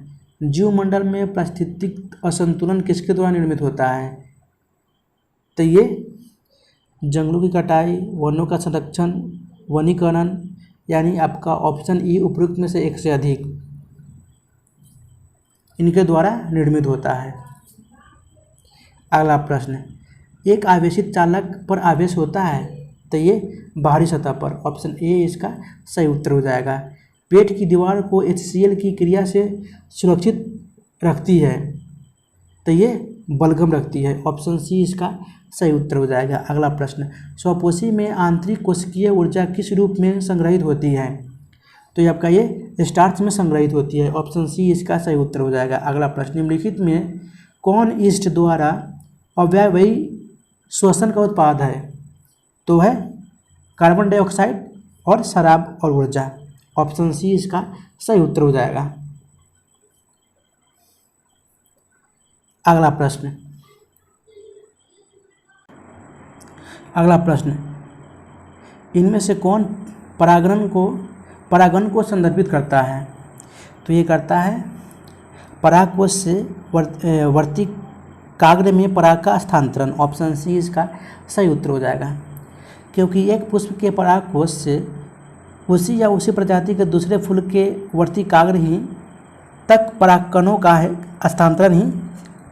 जीवमंडल में पारिस्थितिक असंतुलन किसके द्वारा निर्मित होता है? तो ये जंगलों की कटाई, वनों का संरक्षण, वनीकरण, यानी आपका ऑप्शन ई उपयुक्त में से एक से अधिक इनके द्वारा निर्मित होता है। अगला प्रश्न, एक आवेशित चालक पर आवेश होता है? तो ये बाहरी सतह पर। ऑप्शन ए इसका सही उत्तर हो जाएगा। पेट की दीवार को HCl की क्रिया से सुरक्षित रखती है, तो ये बलगम रखती है। ऑप्शन सी इसका सही उत्तर हो जाएगा। अगला प्रश्न, स्वपोषी में आंतरिक कोशिकीय ऊर्जा किस रूप में संग्रहित होती है? तो ये आपका ये स्टार्च में संग्रहित होती है। ऑप्शन सी इसका सही उत्तर हो जाएगा। अगला प्रश्न, निम्नलिखित में कौन ईस्ट द्वारा अव्ययी श्वसन का उत्पाद है? तो है कार्बन डाइऑक्साइड और शराब और ऊर्जा। ऑप्शन सी इसका सही उत्तर हो जाएगा। अगला प्रश्न, इनमें से कौन परागन को संदर्भित करता है? तो ये करता है परागकोश से वर्तिकाग्र में पराग का स्थानांतरण। ऑप्शन सी इसका सही उत्तर हो जाएगा, क्योंकि एक पुष्प के परागकोश से उसी या उसी प्रजाति के दूसरे फूल के वर्तिकाग्र ही तक परागकणों का स्थानांतरण ही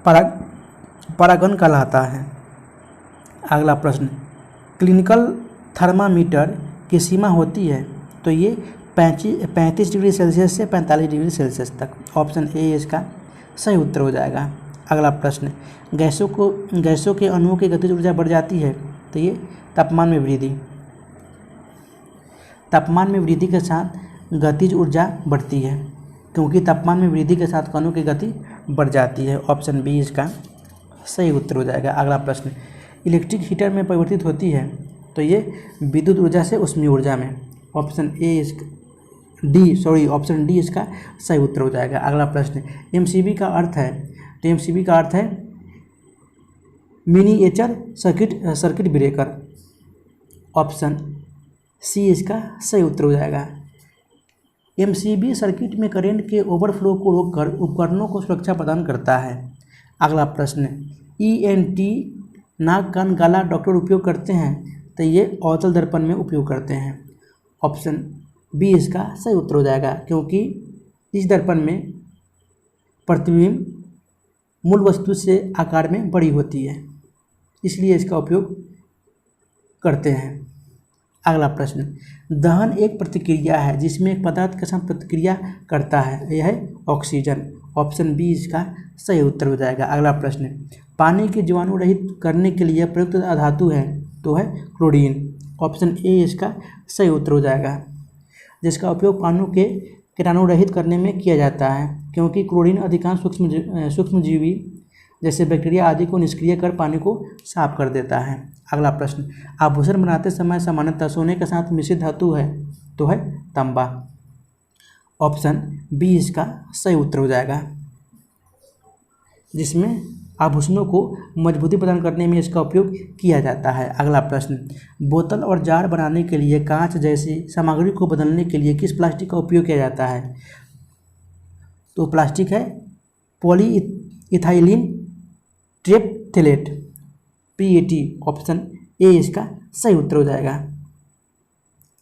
परागन कहलाता है। अगला प्रश्न, क्लिनिकल थर्मामीटर की सीमा होती है, तो ये 35 डिग्री सेल्सियस से 45 डिग्री सेल्सियस तक। ऑप्शन ए इसका सही उत्तर हो जाएगा। अगला प्रश्न, गैसों के अणुओं की गतिज ऊर्जा बढ़ जाती है, तो ये तापमान में वृद्धि के साथ गतिज ऊर्जा बढ़ती है, क्योंकि तापमान में वृद्धि के साथ कणों की गति बढ़ जाती है। ऑप्शन बी इसका सही उत्तर हो जाएगा। अगला प्रश्न, इलेक्ट्रिक हीटर में परिवर्तित होती है, तो ये विद्युत ऊर्जा से ऊष्मीय ऊर्जा में। ऑप्शन डी इसका सही उत्तर हो जाएगा। अगला प्रश्न, एमसीबी का अर्थ है, तो एमसीबी का अर्थ है miniature circuit breaker. Option C इसका सही उत्तर हो जाएगा। एमसीबी सर्किट में करंट के ओवरफ्लो को रोककर उपकरणों को सुरक्षा प्रदान करता है। अगला प्रश्न, ईएनटी नाक कान गला डॉक्टर उपयोग करते हैं, तो ये अवतल दर्पण में उपयोग करते हैं। ऑप्शन बी इसका सही उत्तर हो जाएगा, क्योंकि इस दर्पण में प्रतिबिंब मूल वस्तु से आकार में बड़ी होती है, इसलिए इसका उपयोग करते हैं। अगला प्रश्न, दहन एक प्रतिक्रिया है जिसमें एक पदार्थ के साथ प्रतिक्रिया करता है, यह है ऑक्सीजन। ऑप्शन बी इसका सही उत्तर हो जाएगा। अगला प्रश्न, पानी के जीवाणु रहित करने के लिए प्रयुक्त धातु है, तो है क्लोरीन। ऑप्शन ए इसका सही उत्तर हो जाएगा, जिसका उपयोग पानी के कीटाणु रहित करने में किया जाता है, क्योंकि क्लोरीन अधिकांश सूक्ष्मजीवी जैसे बैक्टीरिया आदि को निष्क्रिय कर पानी को साफ कर देता है। अगला प्रश्न, आभूषण बनाते समय सामान्यतः सोने के साथ मिश्रित धातु है, तो है तांबा। ऑप्शन बी इसका सही उत्तर हो जाएगा, जिसमें आभूषणों को मजबूती प्रदान करने में इसका उपयोग किया जाता है। अगला प्रश्न, बोतल और जार बनाने के लिए कांच जैसी सामग्री को बदलने के लिए किस प्लास्टिक का उपयोग किया जाता है, तो प्लास्टिक है पॉलीइथाइलिन ट्रेप्थेलेट, PET। ऑप्शन ए इसका सही उत्तर हो जाएगा।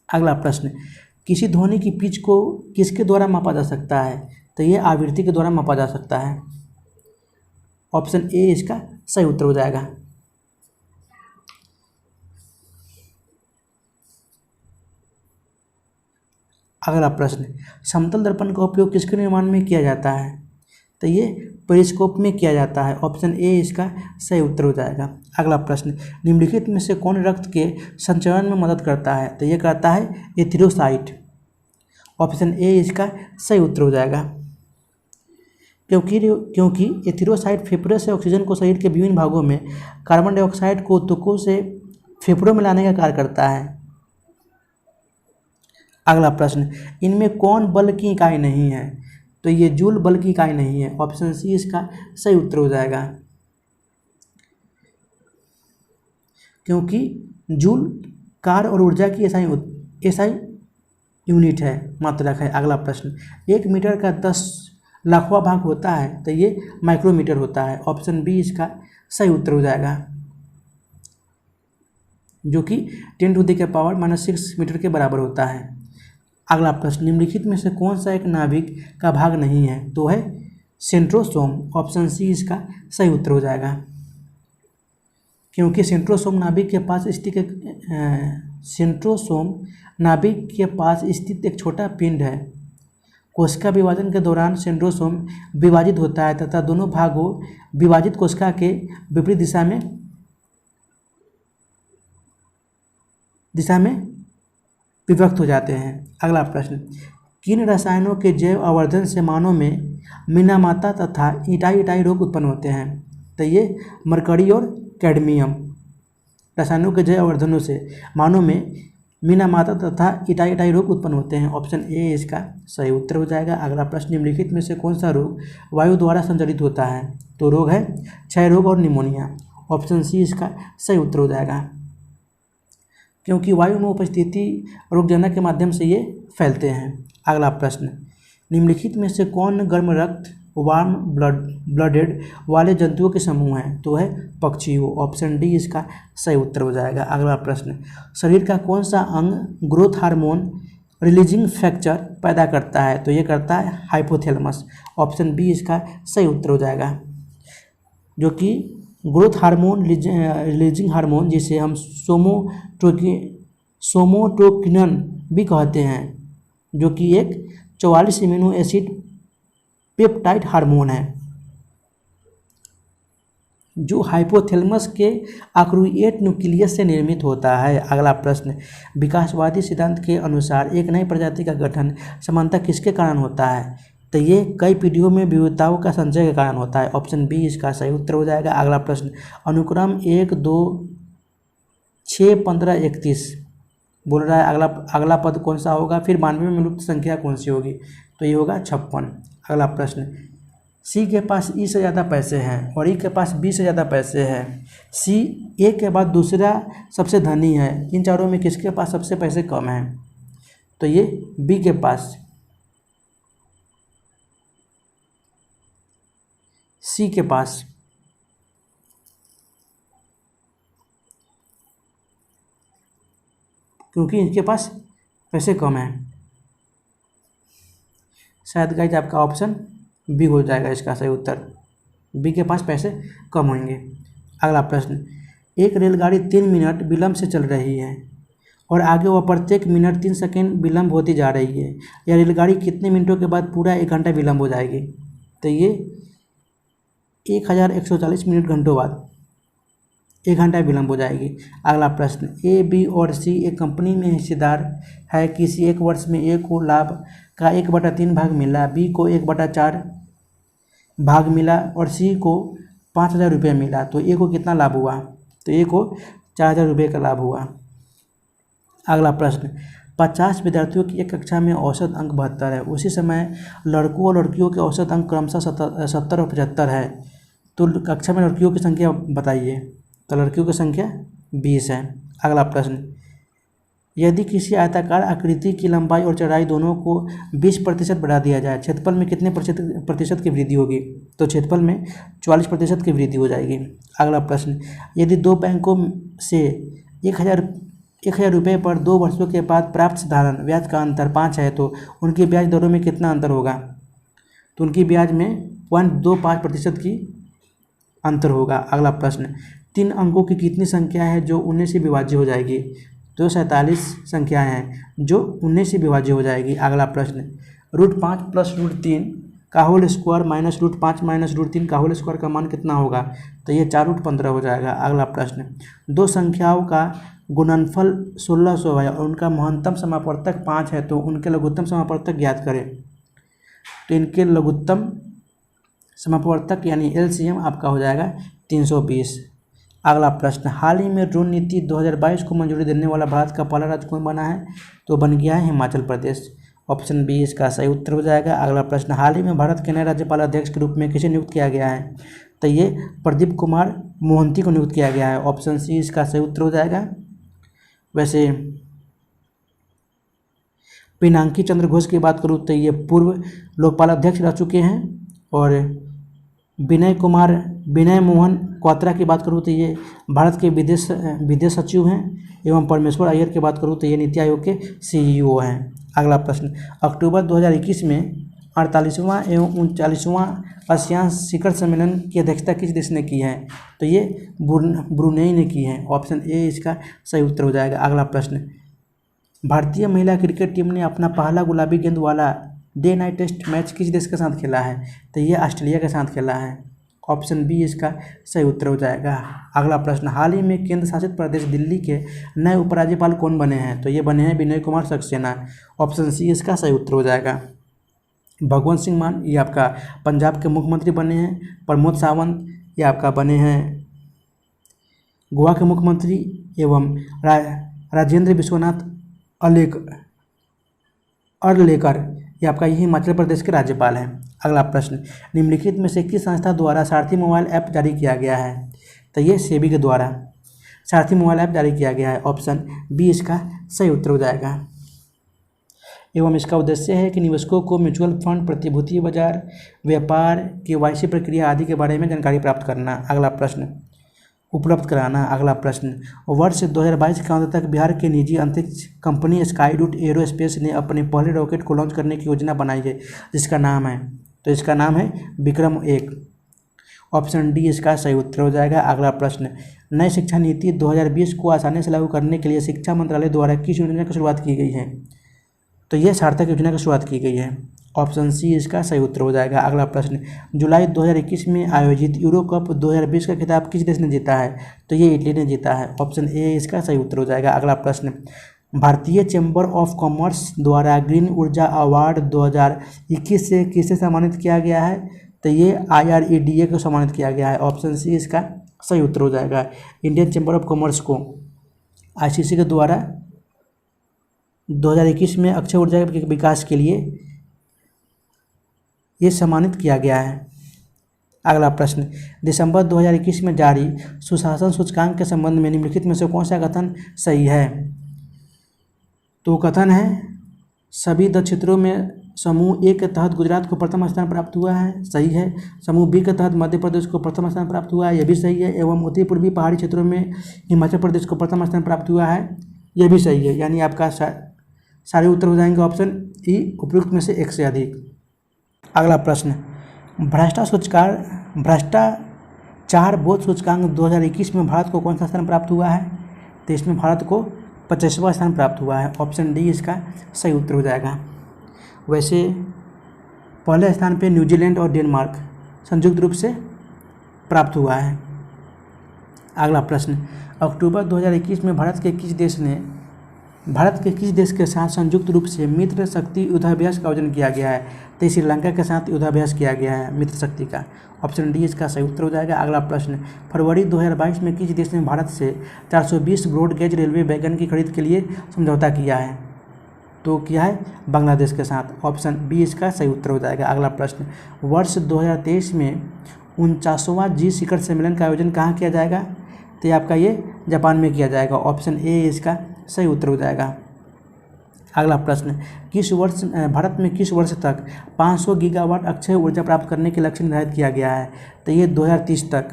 अगला प्रश्न, किसी ध्वनि की पिच को किसके द्वारा मापा जा सकता है, तो ये आवृत्ति के द्वारा मापा जा सकता है। ऑप्शन ए इसका सही उत्तर हो जाएगा। अगला प्रश्न, समतल दर्पण का उपयोग किसके निर्माण में किया जाता है, तो ये पेरिस्कोप में किया जाता है। ऑप्शन ए इसका सही उत्तर हो जाएगा। अगला प्रश्न, निम्नलिखित में से कौन रक्त के संचरण में मदद करता है, तो ये करता है एथिरोसाइट। ऑप्शन ए इसका सही उत्तर हो जाएगा, क्योंकि एथिरोसाइट फेफड़े से ऑक्सीजन को शरीर के विभिन्न भागों में कार्बन डाइऑक्साइड को ऊतकों से फेफड़ों में लाने का कार्य करता है। अगला प्रश्न, इनमें कौन बल की इकाई नहीं है, तो ये जूल बल की इकाई नहीं है। ऑप्शन सी इसका सही उत्तर हो जाएगा, क्योंकि जूल कार्य और ऊर्जा की एसआई यूनिट है, मात्रक है। अगला प्रश्न, 1 मीटर का 10 लाखवां भाग होता है, तो ये माइक्रोमीटर होता है। ऑप्शन बी इसका सही उत्तर हो जाएगा, जो कि 10⁻⁻6 मीटर के बराबर होता है। अगला प्रश्न, निम्नलिखित में से कौन सा एक नाभिक का भाग नहीं है, तो है सेंट्रोसोम। ऑप्शन सी इसका सही उत्तर हो जाएगा, क्योंकि सेंट्रोसोम नाभिक के पास स्थित एक छोटा पिंड है। कोशिका विभाजन के दौरान सेंट्रोसोम विभाजित होता है तथा दोनों भागों विभाजित कोशिका के विपरीत दिशा में विभक्त हो जाते हैं। अगला प्रश्न, किन रसायनों के जैव आवर्धन से मानव में मिनामाता तथा इटाई रोग उत्पन्न होते हैं, तो ये मरकरी और कैडमियम रसायनों के जैव आवर्धनों से मानव में मिनामाता तथा इटाई रोग उत्पन्न होते हैं। ऑप्शन ए इसका सही उत्तर हो जाएगा। अगला प्रश्न, निम्नलिखित में से कौन सा रोग वायु द्वारा संचालित होता है, तो रोग है क्षय रोग और निमोनिया। ऑप्शन सी इसका सही उत्तर हो जाएगा, क्योंकि वायु में उपस्थिति रोगजनक के माध्यम से ये फैलते हैं। अगला प्रश्न, निम्नलिखित में से कौन गर्म रक्त वार्म ब्लडेड वाले जंतुओं के समूह हैं, तो है पक्षियों। ऑप्शन डी इसका सही उत्तर हो जाएगा। अगला प्रश्न, शरीर का कौन सा अंग ग्रोथ हार्मोन रिलीजिंग फैक्टर पैदा करता है, तो ये करता है हाइपोथैलेमस। ऑप्शन बी इसका सही उत्तर हो जाएगा, जो कि ग्रोथ हार्मोन, रिलीजिंग हार्मोन, जिसे हम सोमोटोकिनन भी कहते हैं, जो कि एक 44 एमिनो एसिड पेप्टाइड हार्मोन है, जो हाइपोथैलेमस के आर्कुएट न्यूक्लियस से निर्मित होता है। अगला प्रश्न, विकासवादी सिद्धांत के अनुसार एक नई प्रजाति का गठन सामान्यतः किसके कारण होता है? तो ये कई पीढ़ियों में विविधताओं का संचय के कारण होता है। ऑप्शन बी इसका सही उत्तर हो जाएगा। अगला प्रश्न, अनुक्रम 1, 2, 6, 15, 31 बोल रहा है, अगला पद कौन सा होगा? फिर 92 में लुप्त संख्या कौन सी होगी? तो ये होगा 56। अगला प्रश्न, सी के पास ई से ज़्यादा पैसे हैं और ई के पास बी से ज़्यादा पैसे हैं। सी ए के बाद दूसरा सबसे धनी है, इन चारों में किसके पास सबसे पैसे कम हैं? तो ये बी के पास, सी के पास। क्योंकि इनके पास पैसे कम हैं। शायद गाइस आपका ऑप्शन बी हो जाएगा इसका सही उत्तर, बी के पास पैसे कम होंगे। अगला प्रश्न, एक रेलगाड़ी 3 मिनट विलंब से चल रही है और आगे वह प्रत्येक मिनट 3 सेकंड विलंब होती जा रही है। यह रेलगाड़ी कितने मिनटों के बाद पूरा 1 घंटा विलंब हो जाएगी? तो ये 1140 मिनट घंटों बाद 1 घंटा विलंब हो जाएगी। अगला प्रश्न, ए, बी और सी एक कंपनी में हिस्सेदार है। किसी एक वर्ष में ए को लाभ का 1/3 भाग मिला, बी को 1/4 भाग मिला और सी को 5,000 रुपये मिला। तो ए को कितना लाभ हुआ? तो ए को 4,000 रुपये का लाभ हुआ। अगला प्रश्न, 50 विद्यार्थियों की एक कक्षा में औसत अंक 72 है। उसी समय लड़कों और लड़कियों के औसत अंक क्रमशः 70 और 75 है। तो कक्षा में लड़कियों की संख्या बताइए। तो लड़कियों की संख्या 20 है। अगला प्रश्न, यदि किसी आयताकार आकृति की लंबाई और चौड़ाई दोनों को 20% बढ़ा दिया जाए, क्षेत्रफल में कितने प्रतिशत की वृद्धि होगी? तो क्षेत्रफल में 44% की वृद्धि हो जाएगी। अगला प्रश्न, यदि दो बैंकों से 1,000 रुपये पर 2 वर्षों के बाद प्राप्त साधारण ब्याज का अंतर 5 है, तो उनकी ब्याज दरों में कितना अंतर होगा? तो उनकी ब्याज में 0.25% की अंतर होगा। अगला प्रश्न, 3 अंकों की कितनी संख्या है जो 19 से विभाज्य हो जाएगी? तो 47 संख्याएँ हैं जो 19 से विभाज्य हो जाएगी। अगला प्रश्न, √5 + √3 का होल स्क्वायर माइनस √5 माइनस √3 का होल स्क्वायर का मान कितना होगा? तो ये 4√15 हो जाएगा। अगला प्रश्न, दो संख्याओं का गुणनफल 1600 है और उनका महत्तम समापवर्तक 5 है, तो उनके लघुत्तम समापवर्तक ज्ञात करें। तो इनके लघुत्तम समापवर्तक यानी LCM आपका हो जाएगा 320। अगला प्रश्न, हाल ही में ड्रोन नीति 2022 को मंजूरी देने वाला भारत का पहला राज्य कौन बना है? तो बन गया है हिमाचल प्रदेश। ऑप्शन बी इसका सही उत्तर हो जाएगा। अगला प्रश्न, हाल ही में भारत के नए राज्यपाल अध्यक्ष के रूप में किसे नियुक्त किया गया है? तो ये प्रदीप कुमार मोहंती को नियुक्त किया गया है। ऑप्शन सी इसका सही उत्तर हो जाएगा। वैसे पिनाकी चंद्र घोष की बात करूँ तो ये पूर्व लोकपाल अध्यक्ष रह चुके हैं, और विनय मोहन क्वात्रा की बात करूँ तो ये भारत के विदेश सचिव हैं, एवं परमेश्वर अय्यर की बात करूँ तो ये नीति आयोग के CEO हैं। अगला प्रश्न, अक्टूबर 2021 में 48वां एवं 39वां आसियान शिखर सम्मेलन की अध्यक्षता किस देश ने की है? तो ये ब्रुनेई ने की है। ऑप्शन ए इसका सही उत्तर हो जाएगा। अगला प्रश्न, भारतीय महिला क्रिकेट टीम ने अपना पहला गुलाबी गेंद वाला डे नाइट टेस्ट मैच किस देश के साथ खेला है? तो ये ऑस्ट्रेलिया के साथ खेला है। ऑप्शन बी इसका सही उत्तर हो जाएगा। अगला प्रश्न, हाल ही में केंद्र शासित प्रदेश दिल्ली के नए उपराज्यपाल कौन बने हैं? तो ये बने हैं विनय कुमार सक्सेना। ऑप्शन सी इसका सही उत्तर हो जाएगा। भगवंत सिंह मान ये आपका पंजाब के मुख्यमंत्री बने हैं। प्रमोद सावंत ये आपका बने हैं गोवा के मुख्यमंत्री, एवं राजेंद्र विश्वनाथ अर्लेकर ये आपका ये हिमाचल प्रदेश के राज्यपाल हैं। अगला प्रश्न, निम्नलिखित में से किस संस्था द्वारा सारथी मोबाइल ऐप जारी किया गया है? तो ये सेबी के द्वारा सारथी मोबाइल ऐप जारी किया गया है। ऑप्शन बी इसका सही उत्तर हो जाएगा। एवं इसका उद्देश्य है कि निवेशकों को म्यूचुअल फंड, प्रतिभूति बाजार, व्यापार, KYC प्रक्रिया आदि के बारे में जानकारी प्राप्त करना। अगला प्रश्न, उपलब्ध कराना। अगला प्रश्न, वर्ष 2022 के अंत तक बिहार के निजी अंतरिक्ष कंपनी स्काईडूट एरोस्पेस ने अपने पहले रॉकेट को लॉन्च करने की योजना बनाई है, जिसका नाम है, तो इसका नाम है विक्रम 1। ऑप्शन डी इसका सही उत्तर हो जाएगा। अगला प्रश्न, नई शिक्षा नीति 2020 को आसानी से लागू करने के लिए शिक्षा मंत्रालय द्वारा किस योजना की शुरुआत की गई है? तो ये सार्थक योजना की शुरुआत की गई है। ऑप्शन सी इसका सही उत्तर हो जाएगा। अगला प्रश्न, जुलाई 2021 में आयोजित यूरो कप 2020 का खिताब किस देश ने जीता है? तो ये इटली ने जीता है। ऑप्शन ए इसका सही उत्तर हो जाएगा। अगला प्रश्न, भारतीय चैम्बर ऑफ कॉमर्स द्वारा ग्रीन ऊर्जा अवार्ड 2021 से किसे सम्मानित किया गया है? तो ये IREDA को सम्मानित किया गया है। ऑप्शन सी इसका सही उत्तर हो जाएगा। इंडियन चैम्बर ऑफ कॉमर्स को ICC के द्वारा 2021 में अक्षय ऊर्जा के विकास के लिए ये सम्मानित किया गया है। अगला प्रश्न, दिसंबर 2021 में जारी सुशासन सूचकांक के संबंध में निम्नलिखित में से कौन सा कथन सही है? तो कथन है, सभी 10 क्षेत्रों में समूह ए के तहत गुजरात को प्रथम स्थान प्राप्त हुआ है, सही है। समूह बी के तहत मध्य प्रदेश को प्रथम स्थान प्राप्त हुआ है, यह भी सही है। एवं उत्तरी पूर्वी पहाड़ी क्षेत्रों में हिमाचल प्रदेश को प्रथम स्थान प्राप्त हुआ है, यह भी सही है। यानी आपका सारे उत्तर हो जाएंगे ऑप्शन ई, उपयुक्त में से एक से अधिक। अगला प्रश्न, भ्रष्टाचार बोध सूचकांक 2021 में भारत को कौन सा स्थान प्राप्त हुआ है? तो इसमें भारत को 50वां स्थान प्राप्त हुआ है। ऑप्शन डी इसका सही उत्तर हो जाएगा। वैसे पहले स्थान पे न्यूजीलैंड और डेनमार्क संयुक्त रूप से प्राप्त हुआ है। अगला प्रश्न, अक्टूबर 2021 में भारत के किस देश के साथ संयुक्त रूप से मित्र शक्ति युद्धाभ्यास का आयोजन किया गया है? तो श्रीलंका के साथ युद्धाभ्यास किया गया है मित्र शक्ति का। ऑप्शन डी इसका सही उत्तर हो जाएगा। अगला प्रश्न, फरवरी 2022 में किस देश ने भारत से 420 ब्रॉड गेज रेलवे वैगन की खरीद के लिए समझौता किया है? तो किया है बांग्लादेश के साथ। ऑप्शन बी इसका सही उत्तर हो जाएगा। अगला प्रश्न, वर्ष 2023 में 49वां जी शिखर सम्मेलन का आयोजन कहाँ किया जाएगा? तो ये आपका ये जापान में किया जाएगा। ऑप्शन ए इसका सही उत्तर हो जाएगा। अगला प्रश्न, भारत में किस वर्ष तक 500 गीगावाट अक्षय ऊर्जा प्राप्त करने के लक्ष्य निर्धारित किया गया है? तो ये 2030 तक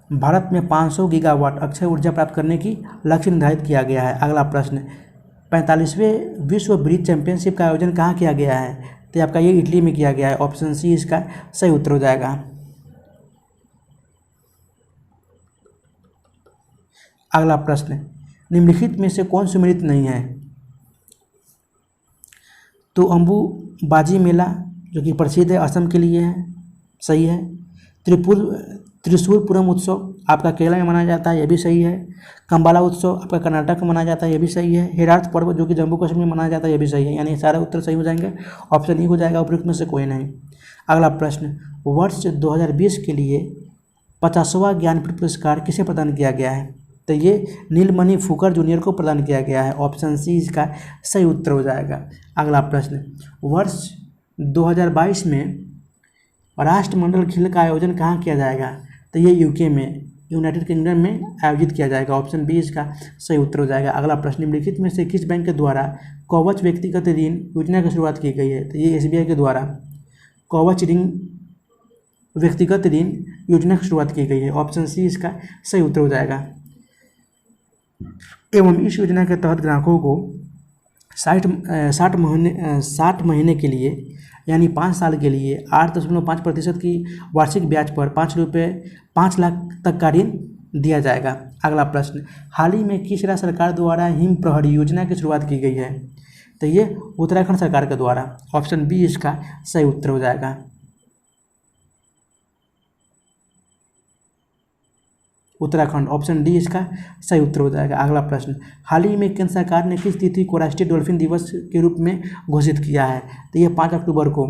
भारत में 500 गीगावाट अक्षय ऊर्जा प्राप्त करने की लक्ष्य निर्धारित किया गया है। अगला प्रश्न, 45वें विश्व ब्रिज चैंपियनशिप का आयोजन कहाँ किया गया है? तो आपका ये इटली में किया गया है। ऑप्शन सी इसका सही उत्तर हो जाएगा। अगला प्रश्न, निम्नलिखित में से कौन सुमेलित नहीं है? तो अंबुबाजी मेला जो कि प्रसिद्ध है असम के लिए है, सही है। त्रिशूलपुरम उत्सव आपका केरला में मनाया जाता है, यह भी सही है। कंबाला उत्सव आपका कर्नाटक में मनाया जाता है, यह भी सही है। हेराथ पर्व जो कि जम्मू कश्मीर में मनाया जाता है, यह भी सही है। यानी सारे उत्तर सही हो जाएंगे। ऑप्शन ई हो जाएगा, उपयुक्त में से कोई नहीं। अगला प्रश्न, वर्ष 2020 के लिए 50वां ज्ञानपीठ पुरस्कार किसे प्रदान किया गया है? तो ये नीलमणि फुकर जूनियर को प्रदान किया गया है। ऑप्शन सी इसका सही उत्तर हो जाएगा। अगला प्रश्न, वर्ष 2022 में राष्ट्रमंडल खेल का आयोजन कहाँ किया जाएगा? तो ये यूके में, यूनाइटेड किंगडम में आयोजित किया जाएगा। ऑप्शन बी इसका सही उत्तर हो जाएगा। अगला प्रश्न, निम्नलिखित में से किस बैंक के द्वारा कवच व्यक्तिगत ऋण योजना की शुरुआत की गई है? तो ये SBI के द्वारा कवच ऋण व्यक्तिगत ऋण योजना की शुरुआत की गई है। ऑप्शन सी इसका सही उत्तर हो जाएगा। एवं इस योजना के तहत ग्राहकों को 60 महीने के लिए यानी 5 साल के लिए 8.5% की वार्षिक ब्याज पर 5 लाख तक का ऋण दिया जाएगा। अगला प्रश्न, हाल ही में किस राज्य सरकार द्वारा हिम प्रहरी योजना की शुरुआत की गई है? तो ये उत्तराखंड सरकार के द्वारा। ऑप्शन बी इसका सही उत्तर हो जाएगा। उत्तराखंड, ऑप्शन डी इसका सही उत्तर हो जाएगा। अगला प्रश्न, हाल ही में केंद्र सरकार ने किस तिथि को राष्ट्रीय डॉल्फिन दिवस के रूप में घोषित किया है? तो ये 5 अक्टूबर को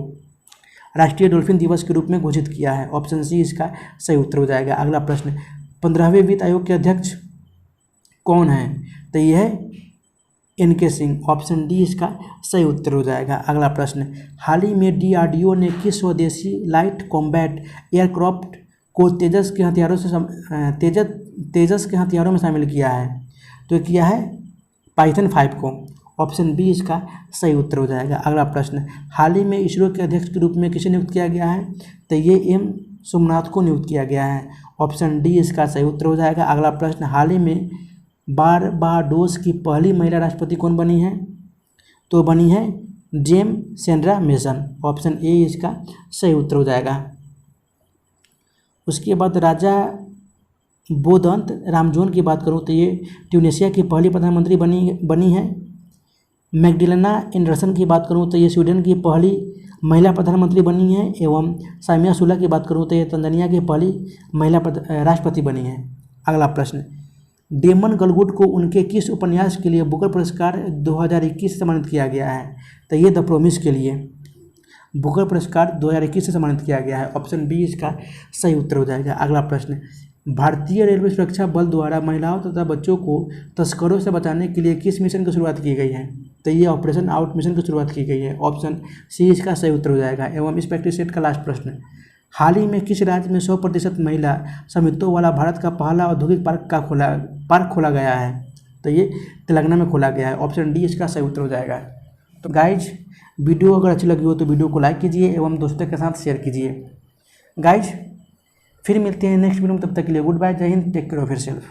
राष्ट्रीय डॉल्फिन दिवस के रूप में घोषित किया है। ऑप्शन सी इसका सही उत्तर हो जाएगा। अगला प्रश्न, 15वें वित्त आयोग के अध्यक्ष कौन है? तो यह है NK सिंह। ऑप्शन डी इसका सही उत्तर हो जाएगा। अगला प्रश्न, हाल ही में DRDO ने किस स्वदेशी लाइट कॉम्बैट एयरक्राफ्ट को तेजस के हथियारों में शामिल किया है? तो किया है पाइथन 5 को। ऑप्शन बी इसका सही उत्तर हो जाएगा। अगला प्रश्न, हाल ही में इसरो के अध्यक्ष के रूप में किसे नियुक्त किया गया है? तो ये M सोमनाथ को नियुक्त किया गया है। ऑप्शन डी इसका सही उत्तर हो जाएगा। अगला प्रश्न, हाल ही में बारबाडोस की पहली महिला राष्ट्रपति कौन बनी है? तो बनी है जेम सेंड्रा मेसन। ऑप्शन ए इसका सही उत्तर हो जाएगा। उसके बाद राजा बोदंत रामजोन की बात करूँ तो ये ट्यूनीशिया की पहली प्रधानमंत्री बनी है। मैगडिलेना एंडरसन की बात करूँ तो ये स्वीडन की पहली महिला प्रधानमंत्री बनी है। एवं सामिया सुला की बात करूँ तो ये तंजानिया की पहली महिला राष्ट्रपति बनी है। अगला प्रश्न, डेमन गलगुड को उनके किस उपन्यास के लिए बुकर पुरस्कार 2021 से सम्मानित किया गया है? तो ये द प्रोमिस के लिए बुकर पुरस्कार 2021 से सम्मानित किया गया है। ऑप्शन बी इसका सही उत्तर हो जाएगा। अगला प्रश्न, भारतीय रेलवे सुरक्षा बल द्वारा महिलाओं तथा बच्चों को तस्करों से बचाने के लिए किस मिशन की शुरुआत की गई है? तो ये ऑपरेशन आउट मिशन की शुरुआत की गई है। ऑप्शन सी इसका सही उत्तर हो जाएगा। एवं इस प्रैक्टिस सेट का लास्ट प्रश्न, हाल ही में किस राज्य में 100% महिला स्वामित्व वाला भारत का पहला औद्योगिक पार्क खोला गया है? तो ये तेलंगाना में खोला गया है। ऑप्शन डी इसका सही उत्तर हो जाएगा। तो गाइज, वीडियो अगर अच्छी लगी हो तो वीडियो को लाइक कीजिए एवं दोस्तों के साथ शेयर कीजिए। गाइज, फिर मिलते हैं नेक्स्ट वीडियो में, तब तक के लिए गुड बाय, जय Hind, take care of yourself.